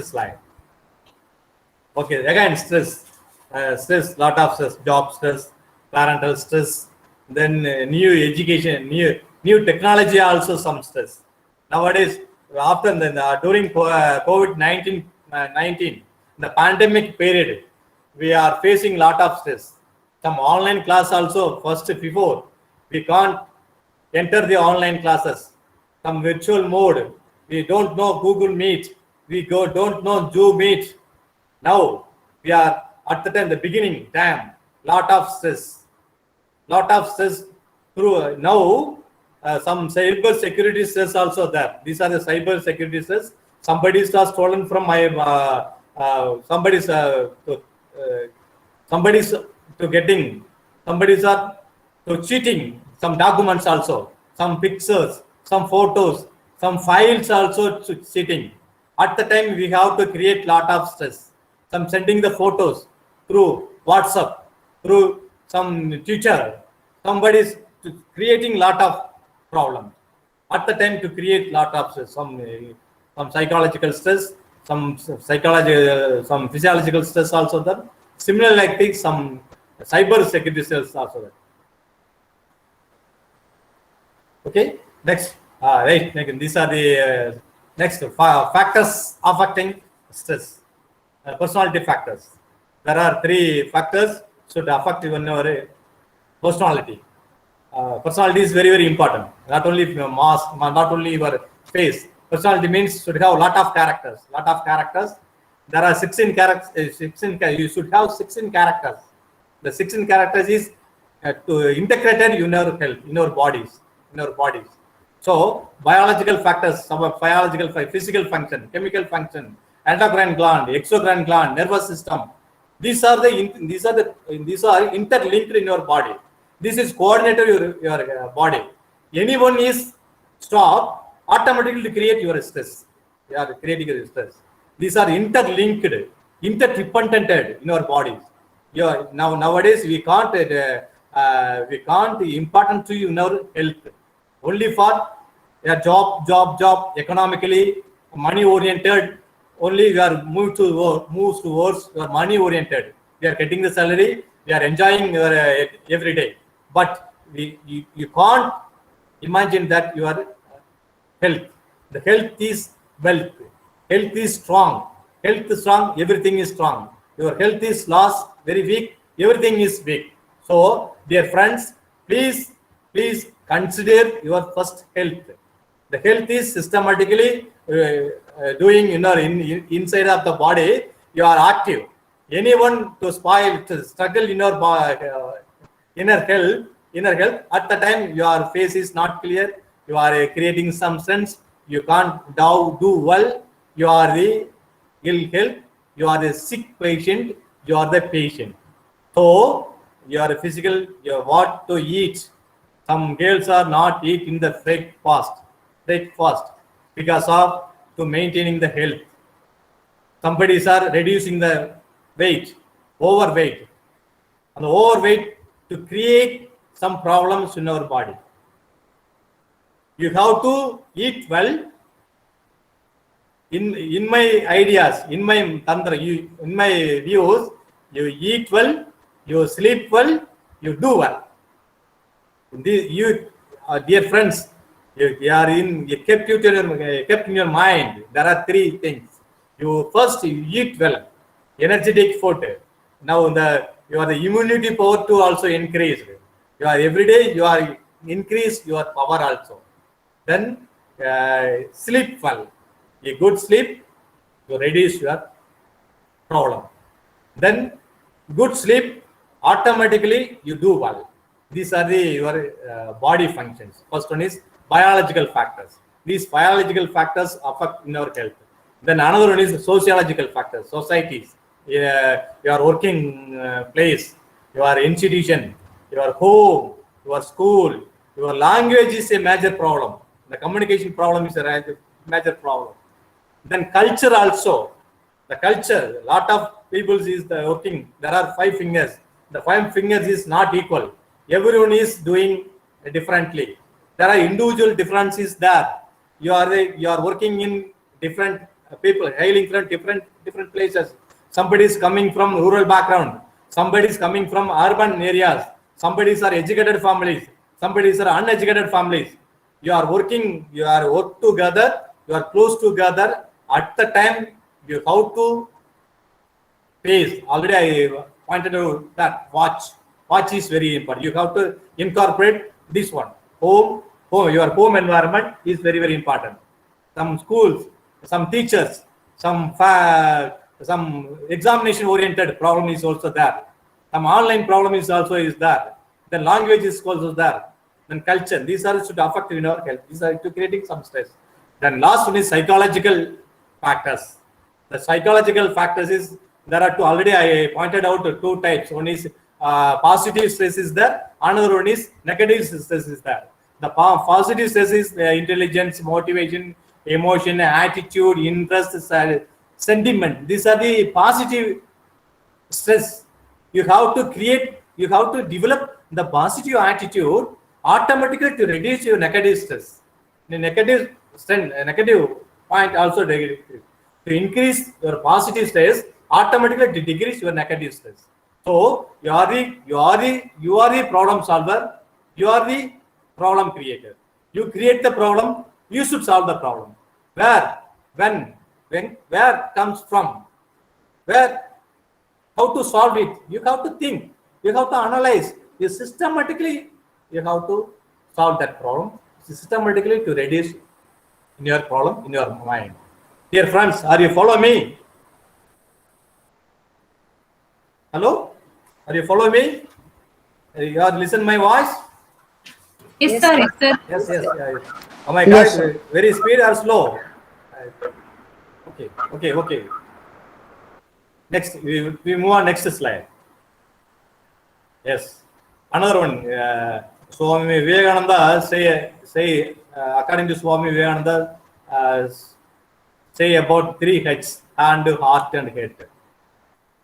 slide. Okay, again stress, lot of stress, job stress, parental stress, then new education, new technology also some stress. Nowadays, after during COVID-19, the pandemic period, we are facing lot of stress. Some online class also first before we can't enter the online classes. Some virtual mode. We don't know Google Meet. Don't know Zoom Meet. Now we are at the beginning. Damn, lot of stress. Through now some cyber security stress also there. These are the cyber security stress. Somebody's stolen from my somebody's to getting, somebody's are to cheating some documents also, some pictures, some photos, some files also to cheating. At the time we have to create lot of stress. Some sending the photos through WhatsApp, through some Twitter, somebody's creating lot of problems. At the time to create lot of stress, some psychological stress, some physiological stress also there. Similar like this, some cyber security stress also there. Okay, next. Right, these are the next factors affecting stress. Personality factors. There are 3 factors should affect your personality. Personality is very, very important. Not only your mask, not only your face. Personality means should have a lot of characters. There are 16 characters. You should have 16 characters. The 16 characters is integrated in your health, in your bodies. So biological factors, some biological, physical function, chemical function, endocrine gland, exocrine gland, nervous system. These are interlinked in your body. This is coordinated your body. Anyone is stop, automatically create your stress. You are creating your stress. These are interlinked, interdependent in our bodies. Nowadays we can't important to you in our health. Only for a job, economically, money oriented. Only we are moves towards your money oriented. We are getting the salary, we are enjoying your every day. But you can't imagine that your health. The health is wealth. Health is strong. Everything is strong. Your health is lost, very weak, everything is weak. So, dear friends, please consider your first health. The health is systematically doing inside of the body. You are active. Anyone to struggle in your inner health. At the time your face is not clear. You are creating some sense. You can't do well. You are the ill health. You are the sick patient. You are the patient. So your physical, your what to eat. Some girls are not eating the breakfast because of to maintaining the health. Somebody's are reducing the weight, overweight, and the overweight to create some problems in our body. You have to eat well. In my ideas, in my tantra, in my views, you eat well, you sleep well, you do well. Dear friends, you kept in your mind. There are 3 things. You eat well, energetic food. Now your immunity power to also increase. You are every day you are increase your power also. Then sleep well. A good sleep, you reduce your problem. Then good sleep, automatically you do well. These are your body functions. First one is biological factors. These biological factors affect in our health. Then another one is sociological factors, societies, your working place, your institution, your home, your school, your language is a major problem. The communication problem is a major problem. Then culture also. The culture, a lot of people is the working. There are 5 fingers. The 5 fingers is not equal. Everyone is doing differently. There are individual differences there. You are working in different people, hailing from different places. Somebody is coming from rural background. Somebody is coming from urban areas. Somebody are educated families. Somebody are uneducated families. You are working. You are work together. You are close together. At the time, you have to face. Already I pointed out that watch is very important. You have to incorporate this one. Home, your home environment is very, very important. Some schools, some teachers, some examination oriented problem is also there. Some online problem is also there. Then language is also there. Then culture. These are should affect in our health. These are to creating some stress. Then last one is psychological factors. The psychological factors is there are two. Already I pointed out 2 types. One is positive stress is there. Another one is negative stress is there. The positive stress is intelligence, motivation, emotion, attitude, interest, sentiment. These are the positive stress. You have to develop the positive attitude automatically to reduce your negative stress. The negative point also to increase your positive stress, automatically to decrease your negative stress. So you are the problem solver. You are the problem creator. You create the problem. You should solve the problem. Where, when, where comes from? Where? How to solve it? You have to think. You have to analyze. You systematically you have to solve that problem. Systematically to reduce in your problem in your mind. Dear friends, are you following me? Hello? Are you following me? You are listen my voice? Yes, sir. Yes, sir. Yes. Oh my God, very speed or slow? Okay. Next, we move on next slide. Yes, another one. Swami Vivekananda say according to Swami Vivekananda say about 3 H's: hand, heart, and head.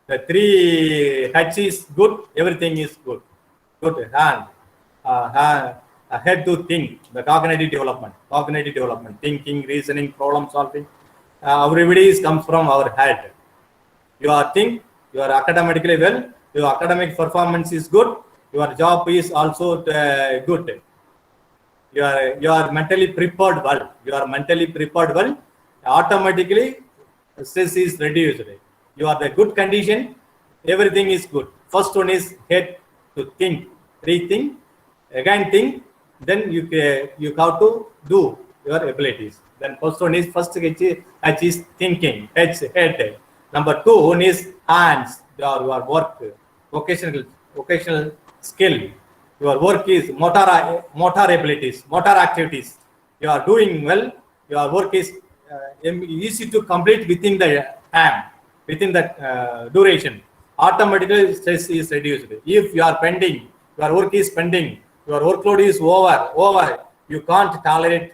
The 3 H's is good. Everything is good. Good hand. Head to think. The cognitive development, thinking, reasoning, problem solving. Everybody comes from our head. You are academically well. Your academic performance is good. Your job is also good. You are mentally prepared well. Automatically, stress is reduced. You are the good condition. Everything is good. First one is head to think, rethink, again think. Then you have to do your abilities. Then first one is H is thinking, head. Number 2 one is hands, your work, vocational skill. Your work is motor abilities, motor activities. You are doing well. Your work is easy to complete within the time, within the duration. Automatically stress is reduced. If you are pending, your work is pending, your workload is over, you can't tolerate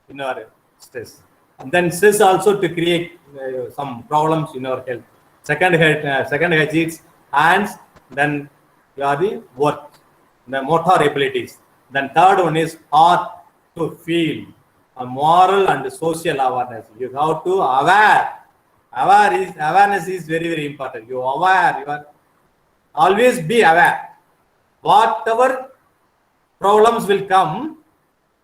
in your stress. And then stress also to create some problems in your health. Second head is hands. Then you are the work, the motor abilities. Then third one is heart to feel, a moral and social awareness. You have to awareness is very, very important. You are always be aware. Whatever problems will come,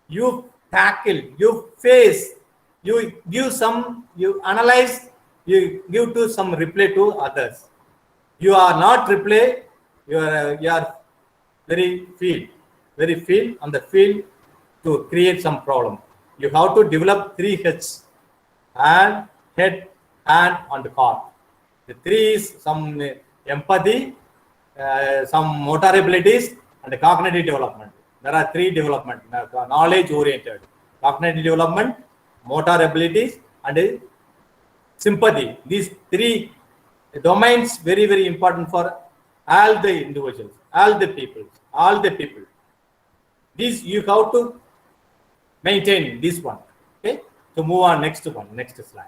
you tackle, you face, you give some, you analyze, you give to some reply to others. You are not reply, you are very feel on the field to create some problem. You have to develop 3 H's: hand, head, hand, and heart. The 3 is some empathy, some motor abilities, and cognitive development. There are 3 development: knowledge oriented, cognitive development, motor abilities, and sympathy. These 3 domains very, very important for all the individuals, all the people. all the people. This you have to maintain this one. Okay, to move on next slide.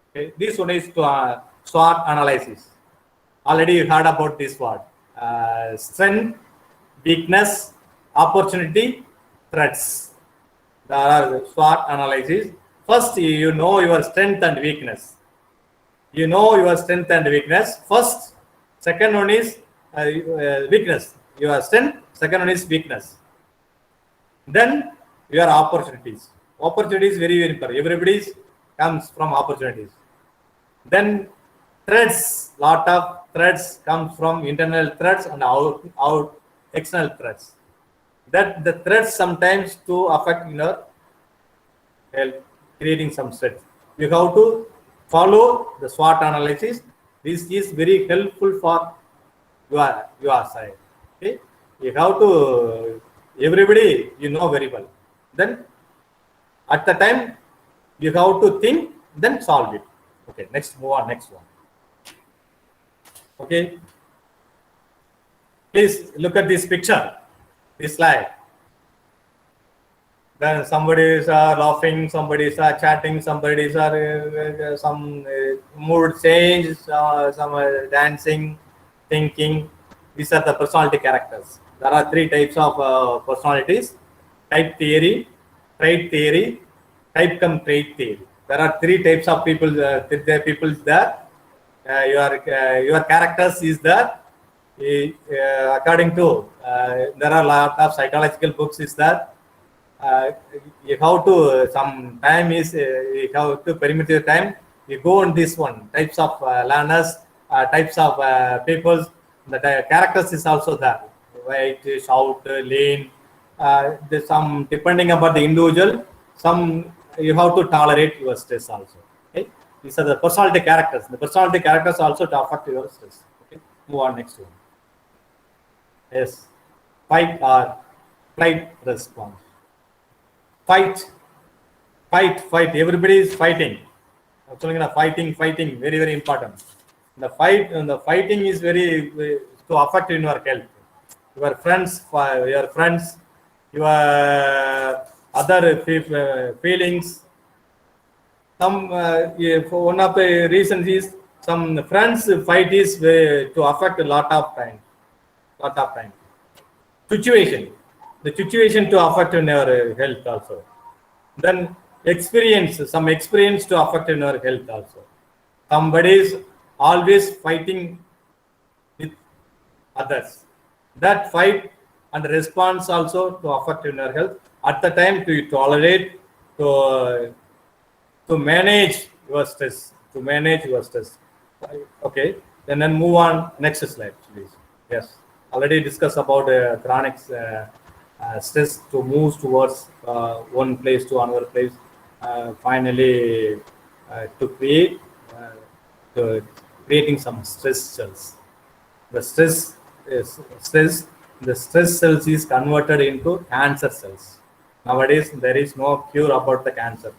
Okay, this one is to SWOT analysis. Already you heard about this word. Strength, weakness, opportunity, threats. There are SWOT analysis. First, you know your strength and weakness. You know your strength and weakness. First, second one is weakness. Your strength. Second one is weakness. Then your opportunities. Opportunities very important. Everybody comes from opportunities. Then threats. Lot of threats comes from internal threats and out external threats. That the threats sometimes to affect your health, creating some stress. You have to follow the SWOT analysis. This is very helpful for your side. Okay, you have to everybody you know very well. Then at the time you have to think, then solve it. Okay, next move on, next one. Okay, please look at this picture, this slide. Then somebody is laughing, somebody is chatting, somebody is some mood change, some dancing, thinking. These are the personality characters. There are three types of personalities: type theory, trait theory, type cum trait theory. There are three types of people. People there. Your characters is there. According to there are a lot of psychological books is that. You have to some time is you have to perimeter your time. You go on this one types of learners, types of people. The characters is also there. White, shout, lean. There's some depending about the individual. Some you have to tolerate your stress also. Okay, these are the personality characters. The personality characters also to affect your stress. Okay, move on next one. Yes, fight or flight response. Fight. Everybody is fighting. Fighting. Very, very important. The fighting is very to affect in your health. Your friends, your other feelings. Some one of the reasons is some friends fight is to affect a lot of time. Situation. The situation to affect in your health also. Then some experience to affect in your health also. Somebody is always fighting with others. That fight and response also to affect in your health. At the time to tolerate, to manage your stress. Okay. Then move on. Next slide, please. Yes. Already discussed about chronic stress to move towards one place to another place. Finally, to create creating some stress cells. The stress cells is converted into cancer cells. Nowadays, there is no cure about the cancer.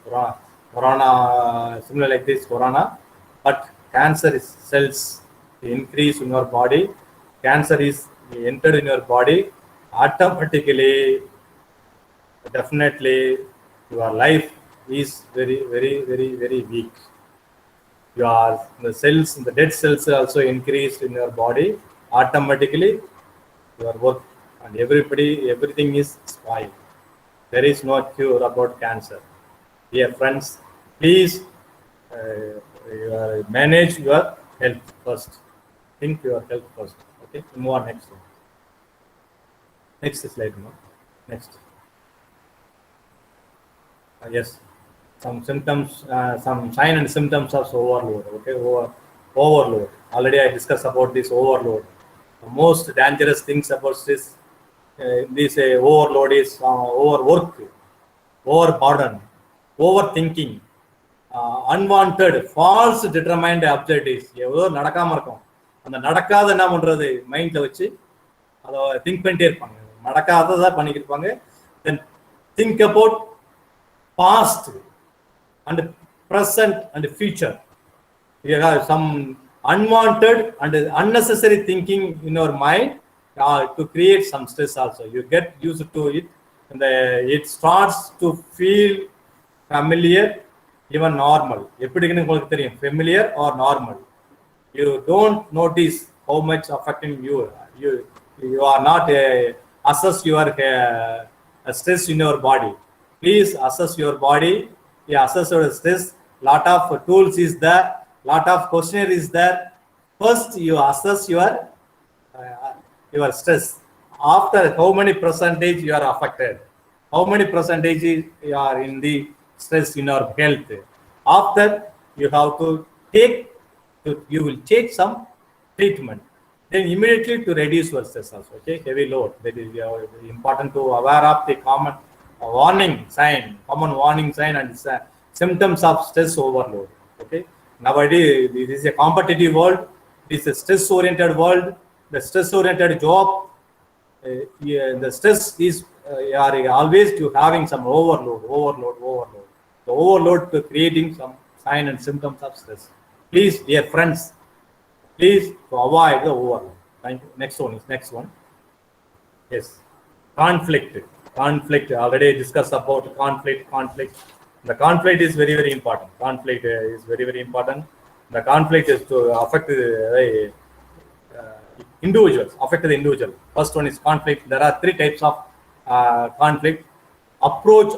Corona, similar like this corona, but cancer cells increase in your body. Cancer is entered in your body. Automatically, definitely, your life is very, very, very, very weak. The dead cells also increased in your body. Automatically, your work and everything is spoiled. There is no cure about cancer. Dear friends, please manage your health first. Think your health first. Okay, move on next one. Next slide, no? Next. Yes, some symptoms, some sign and symptoms of overload. Okay, overload. Already I discussed about this overload. The most dangerous things about this overload is overwork, overburden, overthinking, unwanted, false determined objectives. எவ்வளோ நடக்காம இருக்கும். அந்த நடக்காத என்ன பண்றது மைண்ட்ல வச்சு அதை திங்க் பண்ணிட்டே இருப்பாங்க. நடக்காததான் பண்ணிக்கிட்டு இருப்பாங்க. Then think about past and present and future. You have some unwanted and unnecessary thinking in your mind. to create some stress also. You get used to it, and it starts to feel familiar, even normal. Familiar or normal. You don't notice how much affecting you. You are not assess your stress in your body. Please assess your body. You assess your stress. Lot of tools is there. Lot of questionnaire is there. First, you assess your stress. After how many percentage you are affected, how many percentage you are in the stress in your health. After you have to you will take some treatment. Then immediately to reduce your stress also. Okay, heavy load. That is important to aware of the common warning sign and symptoms of stress overload. Okay, nowadays this is a competitive world. This is a stress-oriented world. The stress-oriented job. The stress is you are always to having some overload. The overload to creating some sign and symptoms of stress. Please, dear friends, please to avoid the overload. Thank you. Next one. Yes, conflict. Already discussed about conflict. The conflict is very, very important. The conflict is to affect the individuals. Affect the individual. First one is conflict. There are three types of conflict: approach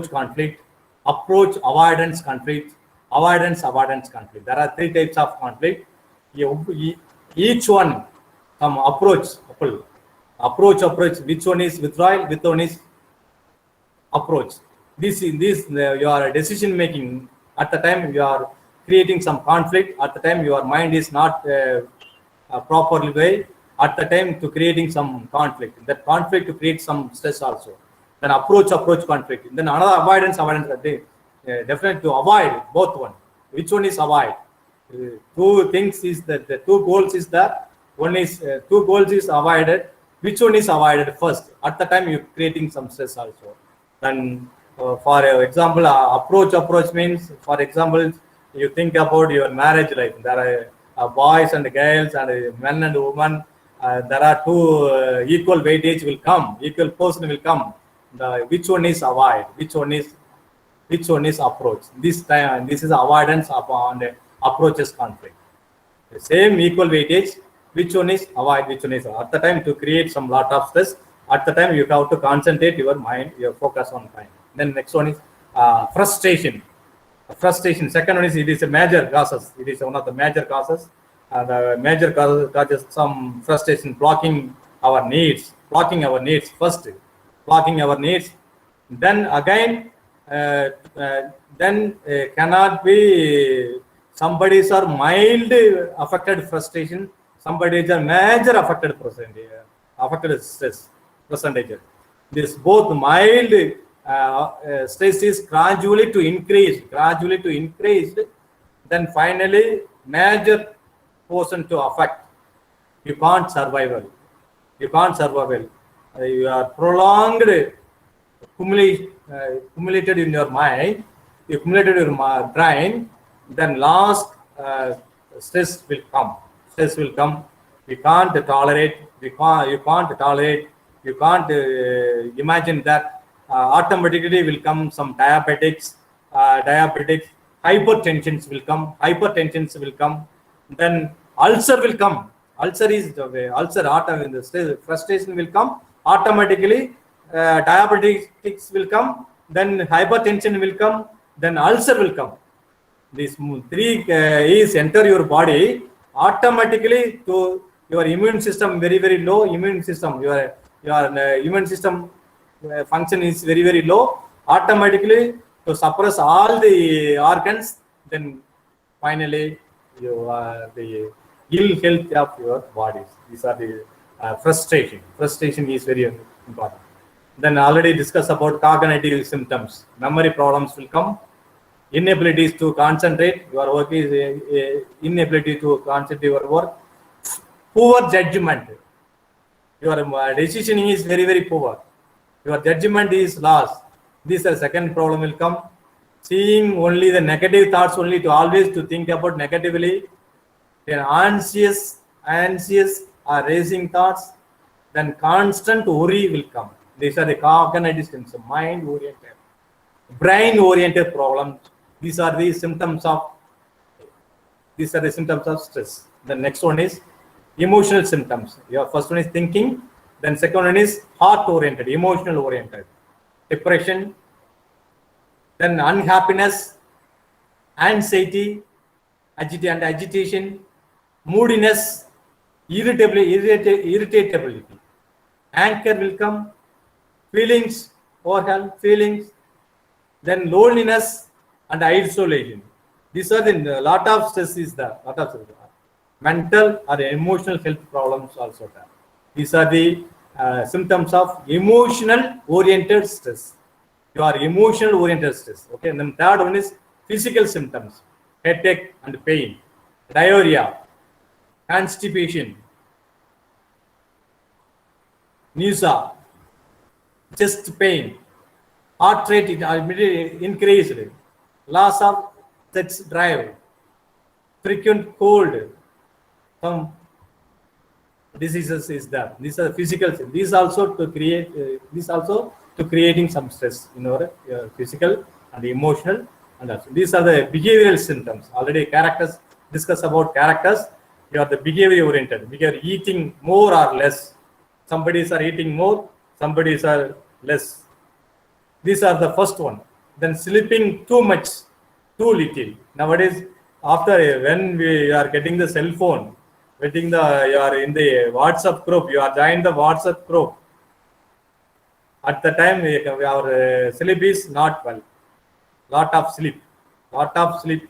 conflict, approach avoidance conflict, avoidance conflict. There are three types of conflict. Each one some approach. Which one is withdrawal? Which one is approach? This your decision making at the time you are creating some conflict. At the time your mind is not properly way. At the time to creating some conflict. That conflict to create some stress also. Then approach conflict. Then another avoidance. Definitely to avoid both one. Which one is avoid? Two things is that the two goals is that one is two goals is avoided. Which one is avoided first? At the time you're creating some stress also. Then for example, approach means, for example, you think about your marriage life. There are boys and girls and men and women. There are two equal weightage will come. Equal person will come. Which one is avoid? Which one is approach? This time this is avoidance upon the approaches conflict. The same equal weightage. Which one is avoid? Which one is at the time to create some lot of stress? At the time you have to concentrate your mind, your focus on mind. Then next one is frustration. Second one is it is a major causes. It is one of the major causes. The major causes some frustration, blocking our needs first. Blocking our needs. Then again, cannot be somebody's are mild affected frustration. Somebody's are major affected stress percentage. This both mild stress is gradually to increase. Then finally major portion to affect. You can't survive. You are prolonged, accumulated in your mind, accumulated in your brain. Then last stress will come. You can't tolerate. You can't imagine that automatically will come some diabetics, hypertensions will come. Then ulcer will come. Ulcer is the way. In the stress, frustration will come. Automatically, diabetics will come. Then hypertension will come. Then ulcer will come. These three is enter your body automatically to your immune system very, very low. Immune system, your immune system function is very, very low. Automatically to suppress all the organs. Then finally you are the ill health of your bodies. These are the frustration. Frustration is very important. Then already discussed about cognitive symptoms. Memory problems will come. Inabilities to concentrate. Your work is inability to concentrate your work. Poor judgment. Your decisioning is very, very poor. Your judgment is lost. This is the second problem will come. Seeing only the negative thoughts only, to always to think about negatively. Then anxious or racing thoughts. then constant worry will come. These are the cognitive symptoms, mind oriented, brain oriented problems. These are the symptoms of stress. The next one is emotional symptoms. Your first one is thinking, then second one is heart oriented, emotional oriented, depression, then unhappiness, anxiety, agitation, moodiness, irritability. Anger will come, feelings, overwhelm, feelings, then loneliness and isolation. These are the lot of stress is there. Lot of stress. Mental or emotional health problems also there. These are the symptoms of emotional oriented stress. You are emotional oriented stress. Okay, and then third one is physical symptoms: headache and pain, diarrhea, constipation, nausea, chest pain, heart rate increased, loss of sex drive, frequent cold, some diseases is there. These are physical. These also to create. To creating some stress in our physical and emotional, and also these are the behavioral symptoms. Already characters discuss about characters. You are the behavior oriented. We are eating more or less. Somebody's are eating more, somebody's are less. These are the first one. Then sleeping too much, too little. Nowadays, after when we are getting the cell phone, you are in the WhatsApp group, you are joined the WhatsApp group. At the time, our sleep is not well. Lot of sleep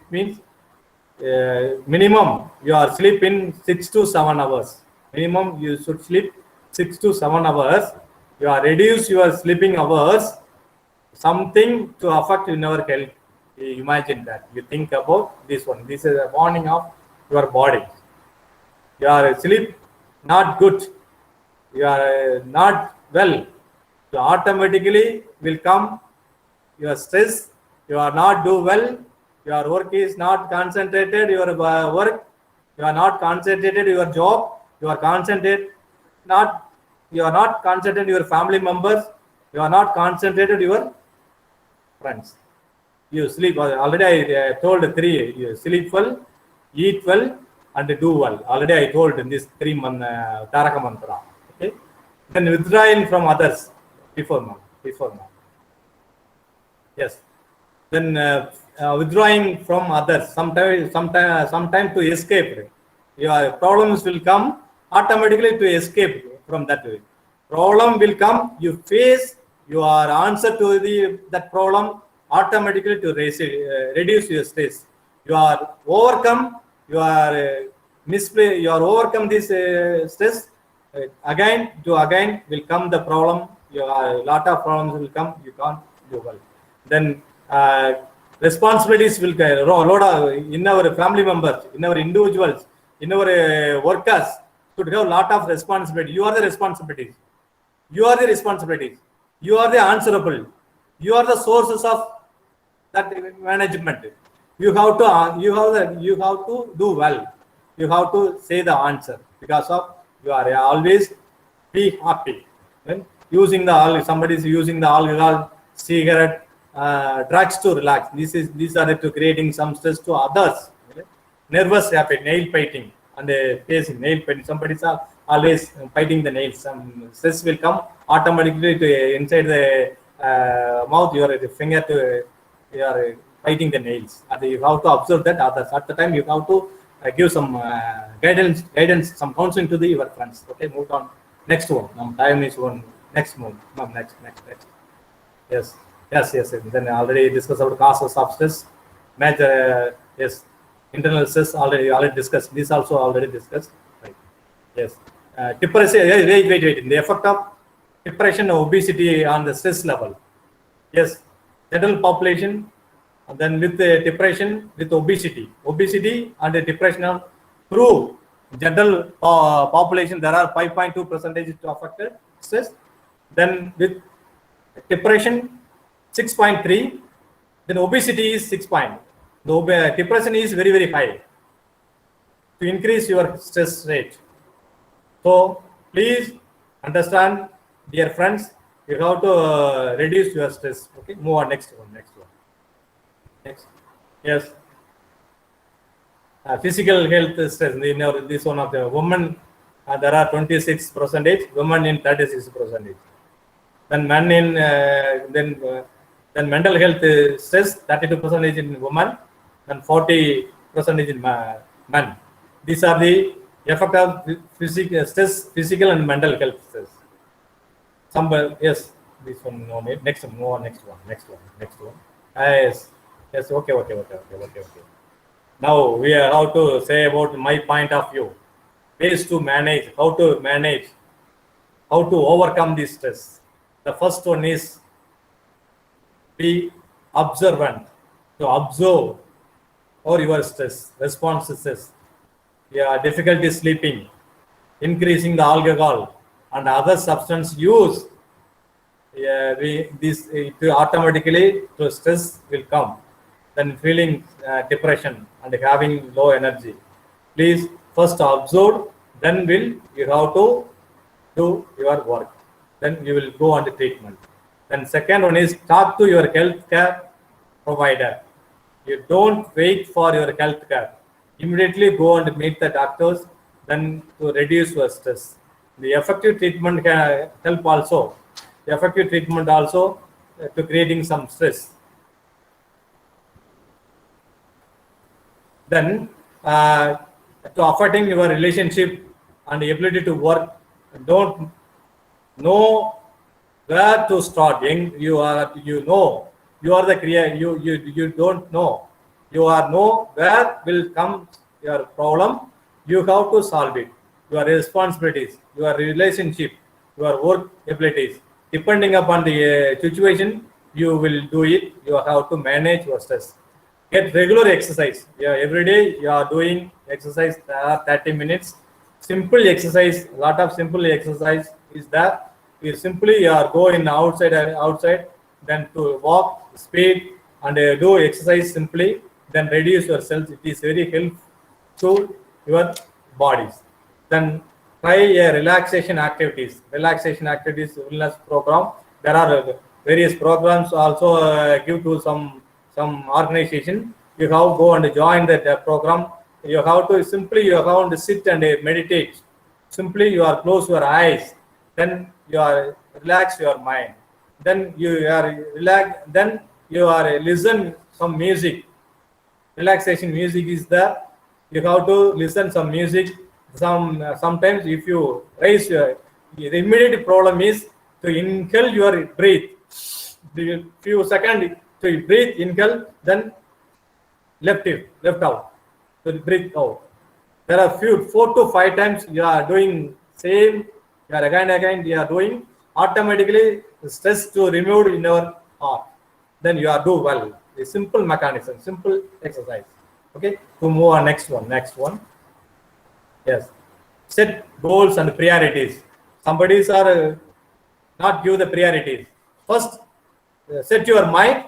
means minimum you are sleep in 6 to 7 hours. Minimum you should sleep 6 to 7 hours. You are reduce your sleeping hours. Something to affect in our health. Imagine that. You think about this one. This is a warning of your body. You are sleep not good. You are not well. So automatically will come your stress. You are not do well. Your work is not concentrated. Your work. You are not concentrated. Your job. You are concentrated. You are not concentrated. Your family members. You are not concentrated. Your friends. You sleep. Already I told 3. You sleep well, eat well, and do well. Already I told in this 3 Taraka mantra. Okay. Then withdrawing from others. Before now. Yes. Then withdrawing from others. Sometime to escape. Your problems will come automatically to escape from that way. Problem will come. You face your answer to that problem automatically to reduce your stress. You are overcome. You are overcome this stress. Again will come the problem. A lot of problems will come. You can't do well. Then responsibilities will load in our family members, in our individuals, in our workers should have a lot of responsibility. You are the responsibilities. You are the answerable. You are the sources of that management. You have to do well. You have to say the answer because of you are always be happy. When somebody is using the alcohol, cigarette, drugs to relax. These are to creating some stress to others. Okay? Nervous habit, nail biting, and facing nail biting. Somebody is always biting the nails. Some stress will come automatically to inside the mouth. Your finger to you are biting the nails. And you have to observe that others. At the time, you have to give some guidance, some counseling to your friends. Okay, move on. Next one. Time is one. Next move. Next. Yes. Then I already discussed about causes of stress. Major, yes. Internal stress already discussed. This also already discussed. Right. Yes. Depression. Wait. The effect of depression and obesity on the stress level. Yes. General population. And then with the depression, with obesity and the depression of through general population, there are 5.2% to affected stress. Then with depression, 6.3. Then obesity is 6. The depression is very, very high to increase your stress rate. So please Understand, dear friends, you have to reduce your stress. Okay, move on. Next one. Next. Yes. Physical health stress. This one of the women, there are 26%. Women in 36%. Then men in then mental health stress 32% in women and 40% in men. These are the effect of physical stress, physical and mental health stress. Yes, this one. No, next one. Move on. Next one. Yes. Okay. Now we are how to say about my point of view. Ways to manage. How to manage. How to overcome this stress. The first one is be observant. To observe or your stress, response to stress. Difficulty sleeping, increasing the alcohol and other substance use. It automatically to stress will come. Then feeling depression and having low energy. Please first observe, then you have to do your work. Then you will go on the treatment. Then second one is talk to your healthcare provider. You don't wait for your healthcare. Immediately go and meet the doctors. Then to reduce your stress. The effective treatment can help also. The effective treatment also to creating some stress. Then to affecting your relationship and the ability to work. Don't know where to start. You are the creator. You don't know. You know where will come your problem. You have to solve it. Your responsibilities, your relationship, your work abilities. Depending upon the situation, you will do it. You have to manage your stress. Get regular exercise. Every day you are doing exercise 30 minutes. Simple exercise. A lot of simple exercise is there. You simply are going outside, then to walk, speed, and do exercise simply. Then reduce yourself. It is very helpful to your bodies. Then try relaxation activities. Wellness program. There are various programs also give to some organization. You have to go and join that program. You have to sit and meditate. Simply you are close your eyes. Then you are relax your mind. Then you are relax. Then you are listen some music. Relaxation music is there. You have to listen some music. Sometimes if you raise the immediate problem is to inhale your breath. The few seconds to breathe, inhale, then left out. To breathe out. There are 4 to 5 times you are doing same. You are again you are doing. Automatically the stress to remove in your heart. Then you are do well. A simple mechanism, simple exercise. Okay. To move on next one. Yes. Set goals and priorities. Somebody's are not give the priorities. First, set your mind.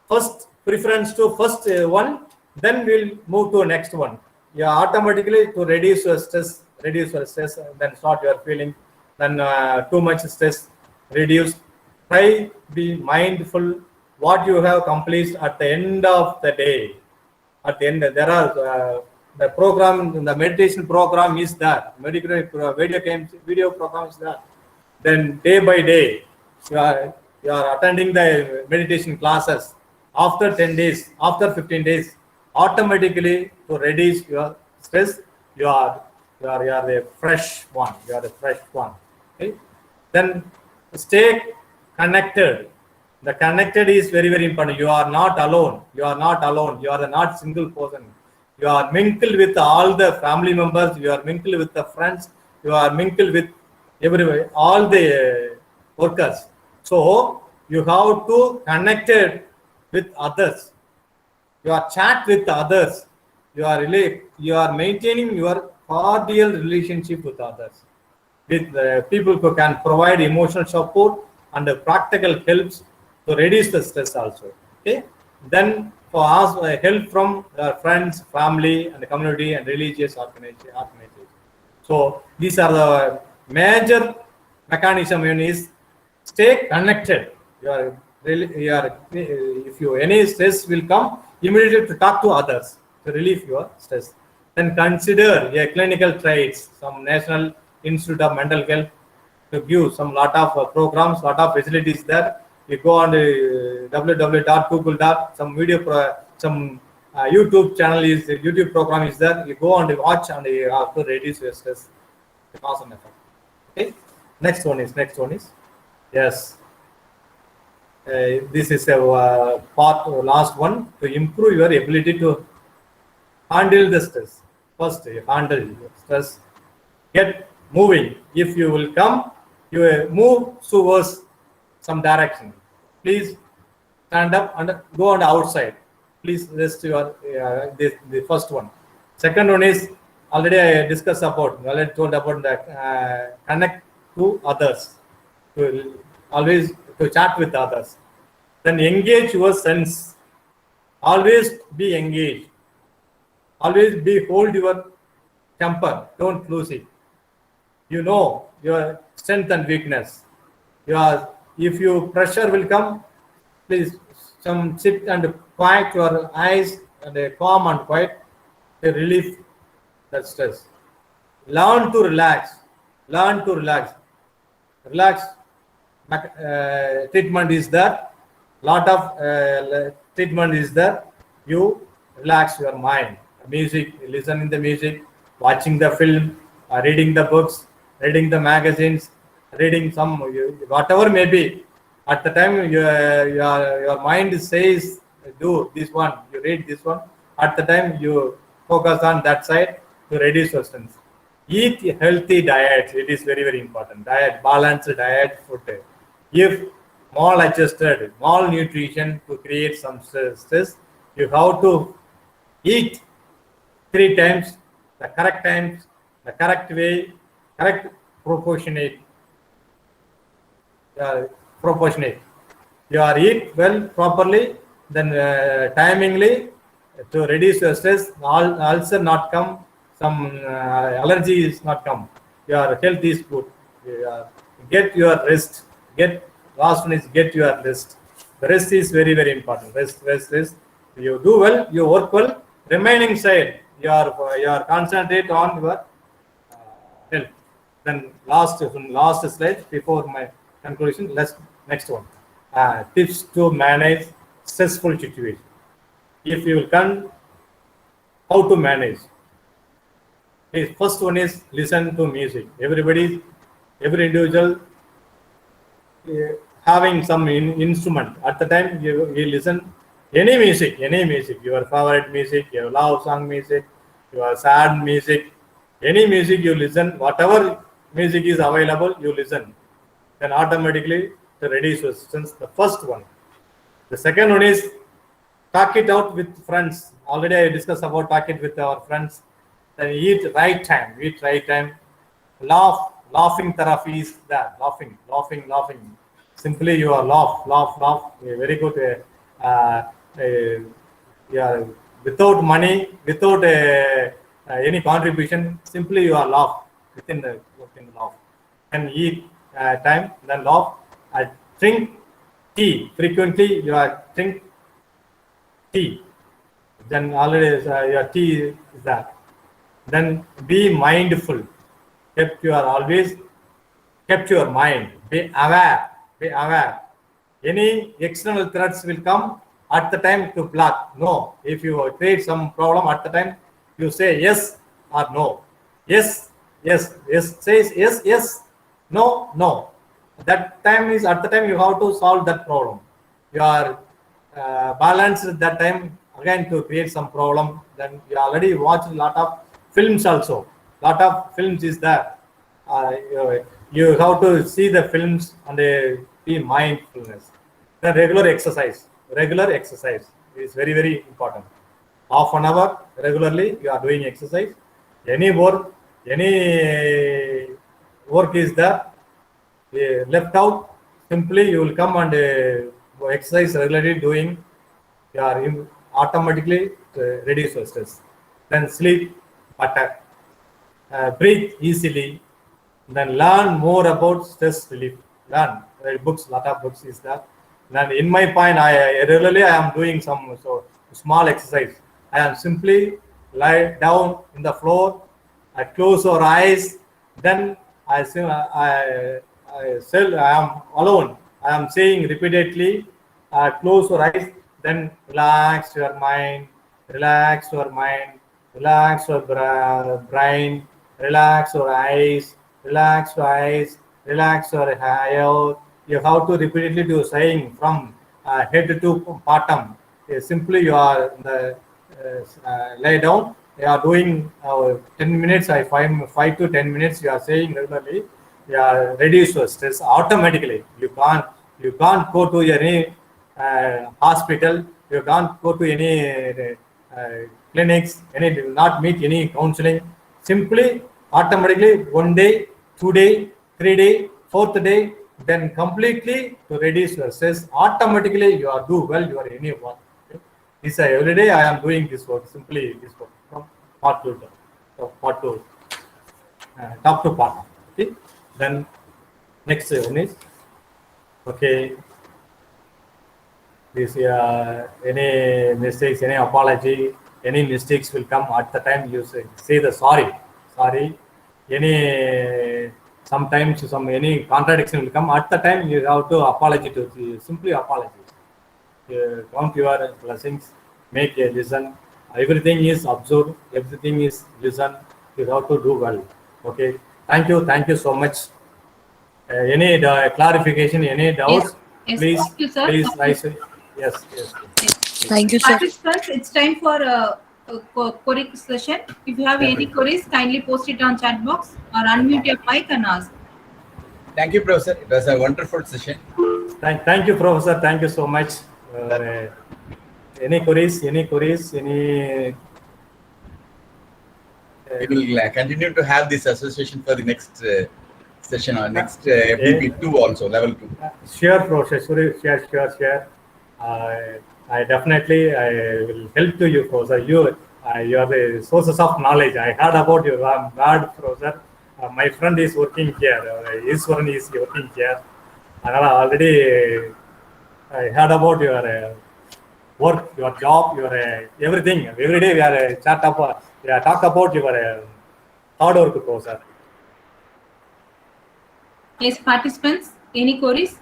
First preference to first one. Then we'll move to next one. You automatically to reduce your stress. Then start your feeling. Then too much stress. Reduce. Try be mindful what you have accomplished at the end of the day. At the end, there are the program, the meditation program is there. Video program is there. Then day by day, you are attending the meditation classes. After 10 days, after 15 days, automatically to reduce your stress, you are the fresh one. Okay? Then stay connected. The connected is very, very important. You are not alone. You are not single person. You are mingled with all the family members. You are mingled with the friends. You are mingled with everywhere, all the workers. So you have to connect with others. You are chat with others. You are maintaining your cordial relationship with others, with people who can provide emotional support and practical helps to reduce the stress also. Okay. Then for us, help from friends, family, and the community and religious organizations. So these are the major mechanism is stay connected. You are really, if you any stress will come, immediately to talk to others to relieve your stress. Then consider a clinical traits, some National Institute of Mental Health to give some lot of programs, lot of facilities there. You go on www.google. Some video, some YouTube channel is YouTube program is there. You go and watch and you have to reduce your stress. Cause and effect. Okay. Next one is yes. This is a last one to improve your ability to handle the stress. First, you handle your stress. Get moving. If you will come, you will move towards some direction. Please stand up and go on the outside. Please rest your the first one. Second one is already I discussed about. Already told about that connect to others. To always to chat with others. Then engage your sense. Always be engaged. Always hold your temper. Don't lose it. You know your strength and weakness. If you pressure will come, please some sit and quiet your eyes and calm and quiet to relieve that stress. Learn to relax. Relax. Treatment is there. Lot of treatment is there. You relax your mind. Music, listening the music, watching the film, reading the books, reading the magazines, reading some whatever may be. At the time your mind says do this one, you read this one. At the time you focus on that side to reduce your stress. Eat healthy diet. It is very, very important. Diet, balanced diet, food. If maladjusted, malnutrition to create some stress, you have to eat 3 times, the correct way, correct proportionate. You are eat well properly, then timingly to reduce your stress. Ulcer not come, some allergy is not come. Your health is good. Get your rest. Last one is get your rest. The rest is very, very important. Rest. You do well, you work well. Remaining side, you are concentrate on your health. Then last slide before my conclusion. Next one. Tips to manage stressful situation. If you will come, how to manage? First one is listen to music. Every individual having some instrument. At the time you listen any music, your favorite music, your love song music, your sad music, any music you listen, whatever music is available, you listen. Then automatically to reduce resistance. The first one. The second one is talk it out with friends. Already I discussed about talk it with our friends. Then eat right time. Laughing therapy is that. Laughing. Simply you are laugh. Very good. Without money, without any contribution, simply you are laugh within the laugh. And eat time, then laugh. Drink tea frequently. You are drink tea. Then already your tea is that. Then be mindful. Kept your mind. Be aware. Any external threats will come at the time to block. No. If you create some problem at the time, you say yes or no. Yes. Says yes. No. That time is at the time you have to solve that problem. You are balanced at that time again to create some problem. Then you already watched a lot of films also. Lot of films is there. You have to see the films and be mindfulness. The regular exercise is very, very important. Half an hour regularly you are doing exercise. Any work is there left out, simply you will come and exercise regularly doing. You are automatically reduce your stress. Then sleep better. Breathe easily. Then learn more about stress relief. Learn books, lot of books is that. Then in my point, I regularly I am doing some small exercise. I am simply lie down in the floor. I close our eyes. Then I say I am alone. I am saying repeatedly. Close your eyes. Then relax your mind. Relax your mind. Relax your brain. Relax your eyes. Relax your eyes. Relax your hair. You have to repeatedly do saying from head to bottom. Simply you are lay down. You are doing 10 minutes. I 5 to 10 minutes. You are saying regularly. You are reduce your stress automatically. You can't go to any hospital. You can't go to any clinics. Not meet any counseling. Simply automatically 1 day, 2 day, 3 day, 4th day. Then completely to reduce your stress, automatically you are do well, you are anyone. Okay? This every day I am doing this work, simply this work from part to top to part. Okay? Then next one is okay. This any mistakes, any apology, any mistakes will come at the time you say the sorry. Any sometimes any contradiction will come at the time you have to apologize to simply apologize. Count your blessings, make a listen. Everything is observed, everything is listen. You have to do well. Okay. Thank you so much. Any clarification, any doubts? Yes. Please, Thank you, sir. please raise it. Yes. Thank you, sir. Participants, it's time for a query session. If you have any queries, kindly post it on chat box or unmute your mic and ask. Thank you, Professor. It was a wonderful session. Thank you, Professor. Thank you so much. Any queries? Any? We will continue to have this association for the next session or next FDP2 also, level 2. Sure, Professor. Sure. I definitely will help to you, Professor. You are the sources of knowledge. I heard about you. I'm glad, Professor. My friend is working here. Iswaran is working here. Already I heard about your work, your job, your everything. Every day we are talk about your hard work, Professor. Yes, participants, any queries?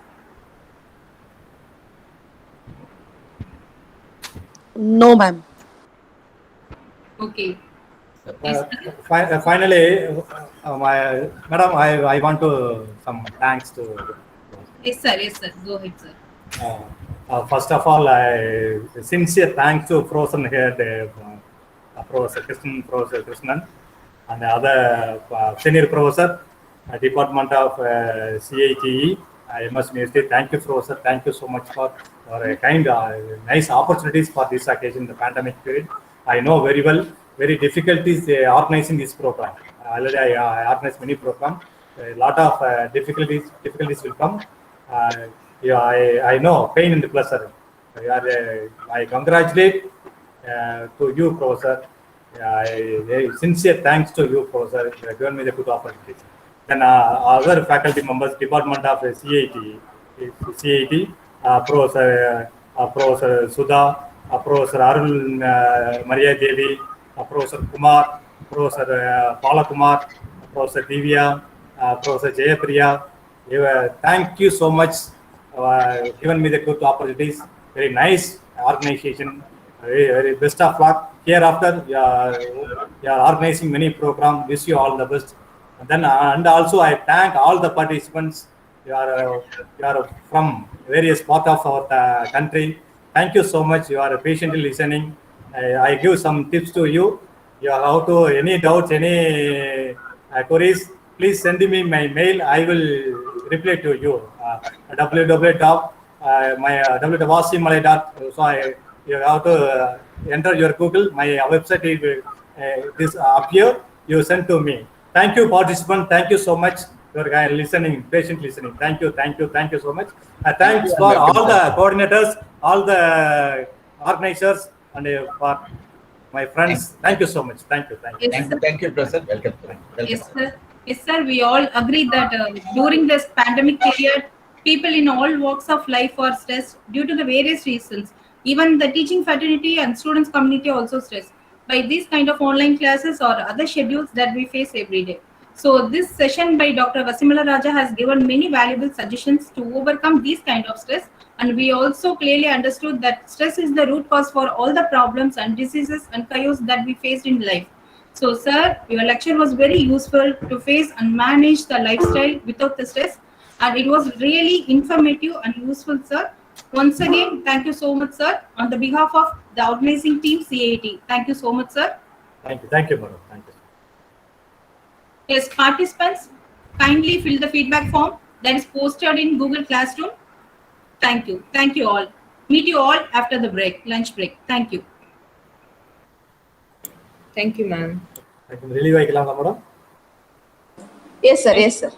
No, ma'am. Okay. Finally, madam, I want to some thanks to. Yes, sir. Go ahead, sir. First of all, I sincere thanks to Professor Head, Professor Krishnan, and the other senior professor, Department of CITE, MS University. Thank you, Professor. Thank you so much for a kind, nice opportunities for this occasion, the pandemic period. I know very well, very difficulties organizing this program. Already I organized many programs. A lot of difficulties will come. I know pain and pleasure. I congratulate to you, Professor. Sincere thanks to you, Professor. You have given me the good opportunity. Then other faculty members, Department of CIT, Professor Sudha, Professor Arul Maria Devi, Professor Kumar, Professor Palakumar, Professor Divya, Professor Jayapriya. Thank you so much. Given me the good opportunities. Very nice organization. Very best of luck. Hereafter, you are organizing many programs. Wish you all the best. And also I thank all the participants. You are from various parts of our country. Thank you so much. You are patiently listening. I give some tips to you. You are how to any doubts, any queries, please send me my mail. I will reply to you. www.wasimalai.com. So you have to enter your Google. My website is appear. You send to me. Thank you, participant. Thank you so much for listening, patient listening. Thank you so much. Thanks for all the coordinators, all the organizers, and for my friends. Thank you so much. Thank you. Yes, sir. Thank you, Professor. Welcome. Yes, sir. Yes, sir. We all agree that during this pandemic period, people in all walks of life are stressed due to the various reasons. Even the teaching fraternity and students community also stressed by these kind of online classes or other schedules that we face every day. So this session by Dr. Vasimala Raja has given many valuable suggestions to overcome these kind of stress. And we also clearly understood that stress is the root cause for all the problems and diseases and chaos that we faced in life. So, sir, your lecture was very useful to face and manage the lifestyle without the stress, and it was really informative and useful, sir. Once again, thank you so much, sir, on the behalf of the organizing team CAT. Thank you so much, sir. Thank you, madam. Thank you. Yes, participants, kindly fill the feedback form that is posted in Google Classroom. Thank you. Thank you all. Meet you all after the break, lunch break. Thank you. Thank you, ma'am. Relieve ஆயிக்கலாமா madam? Yes, sir. Yes, sir.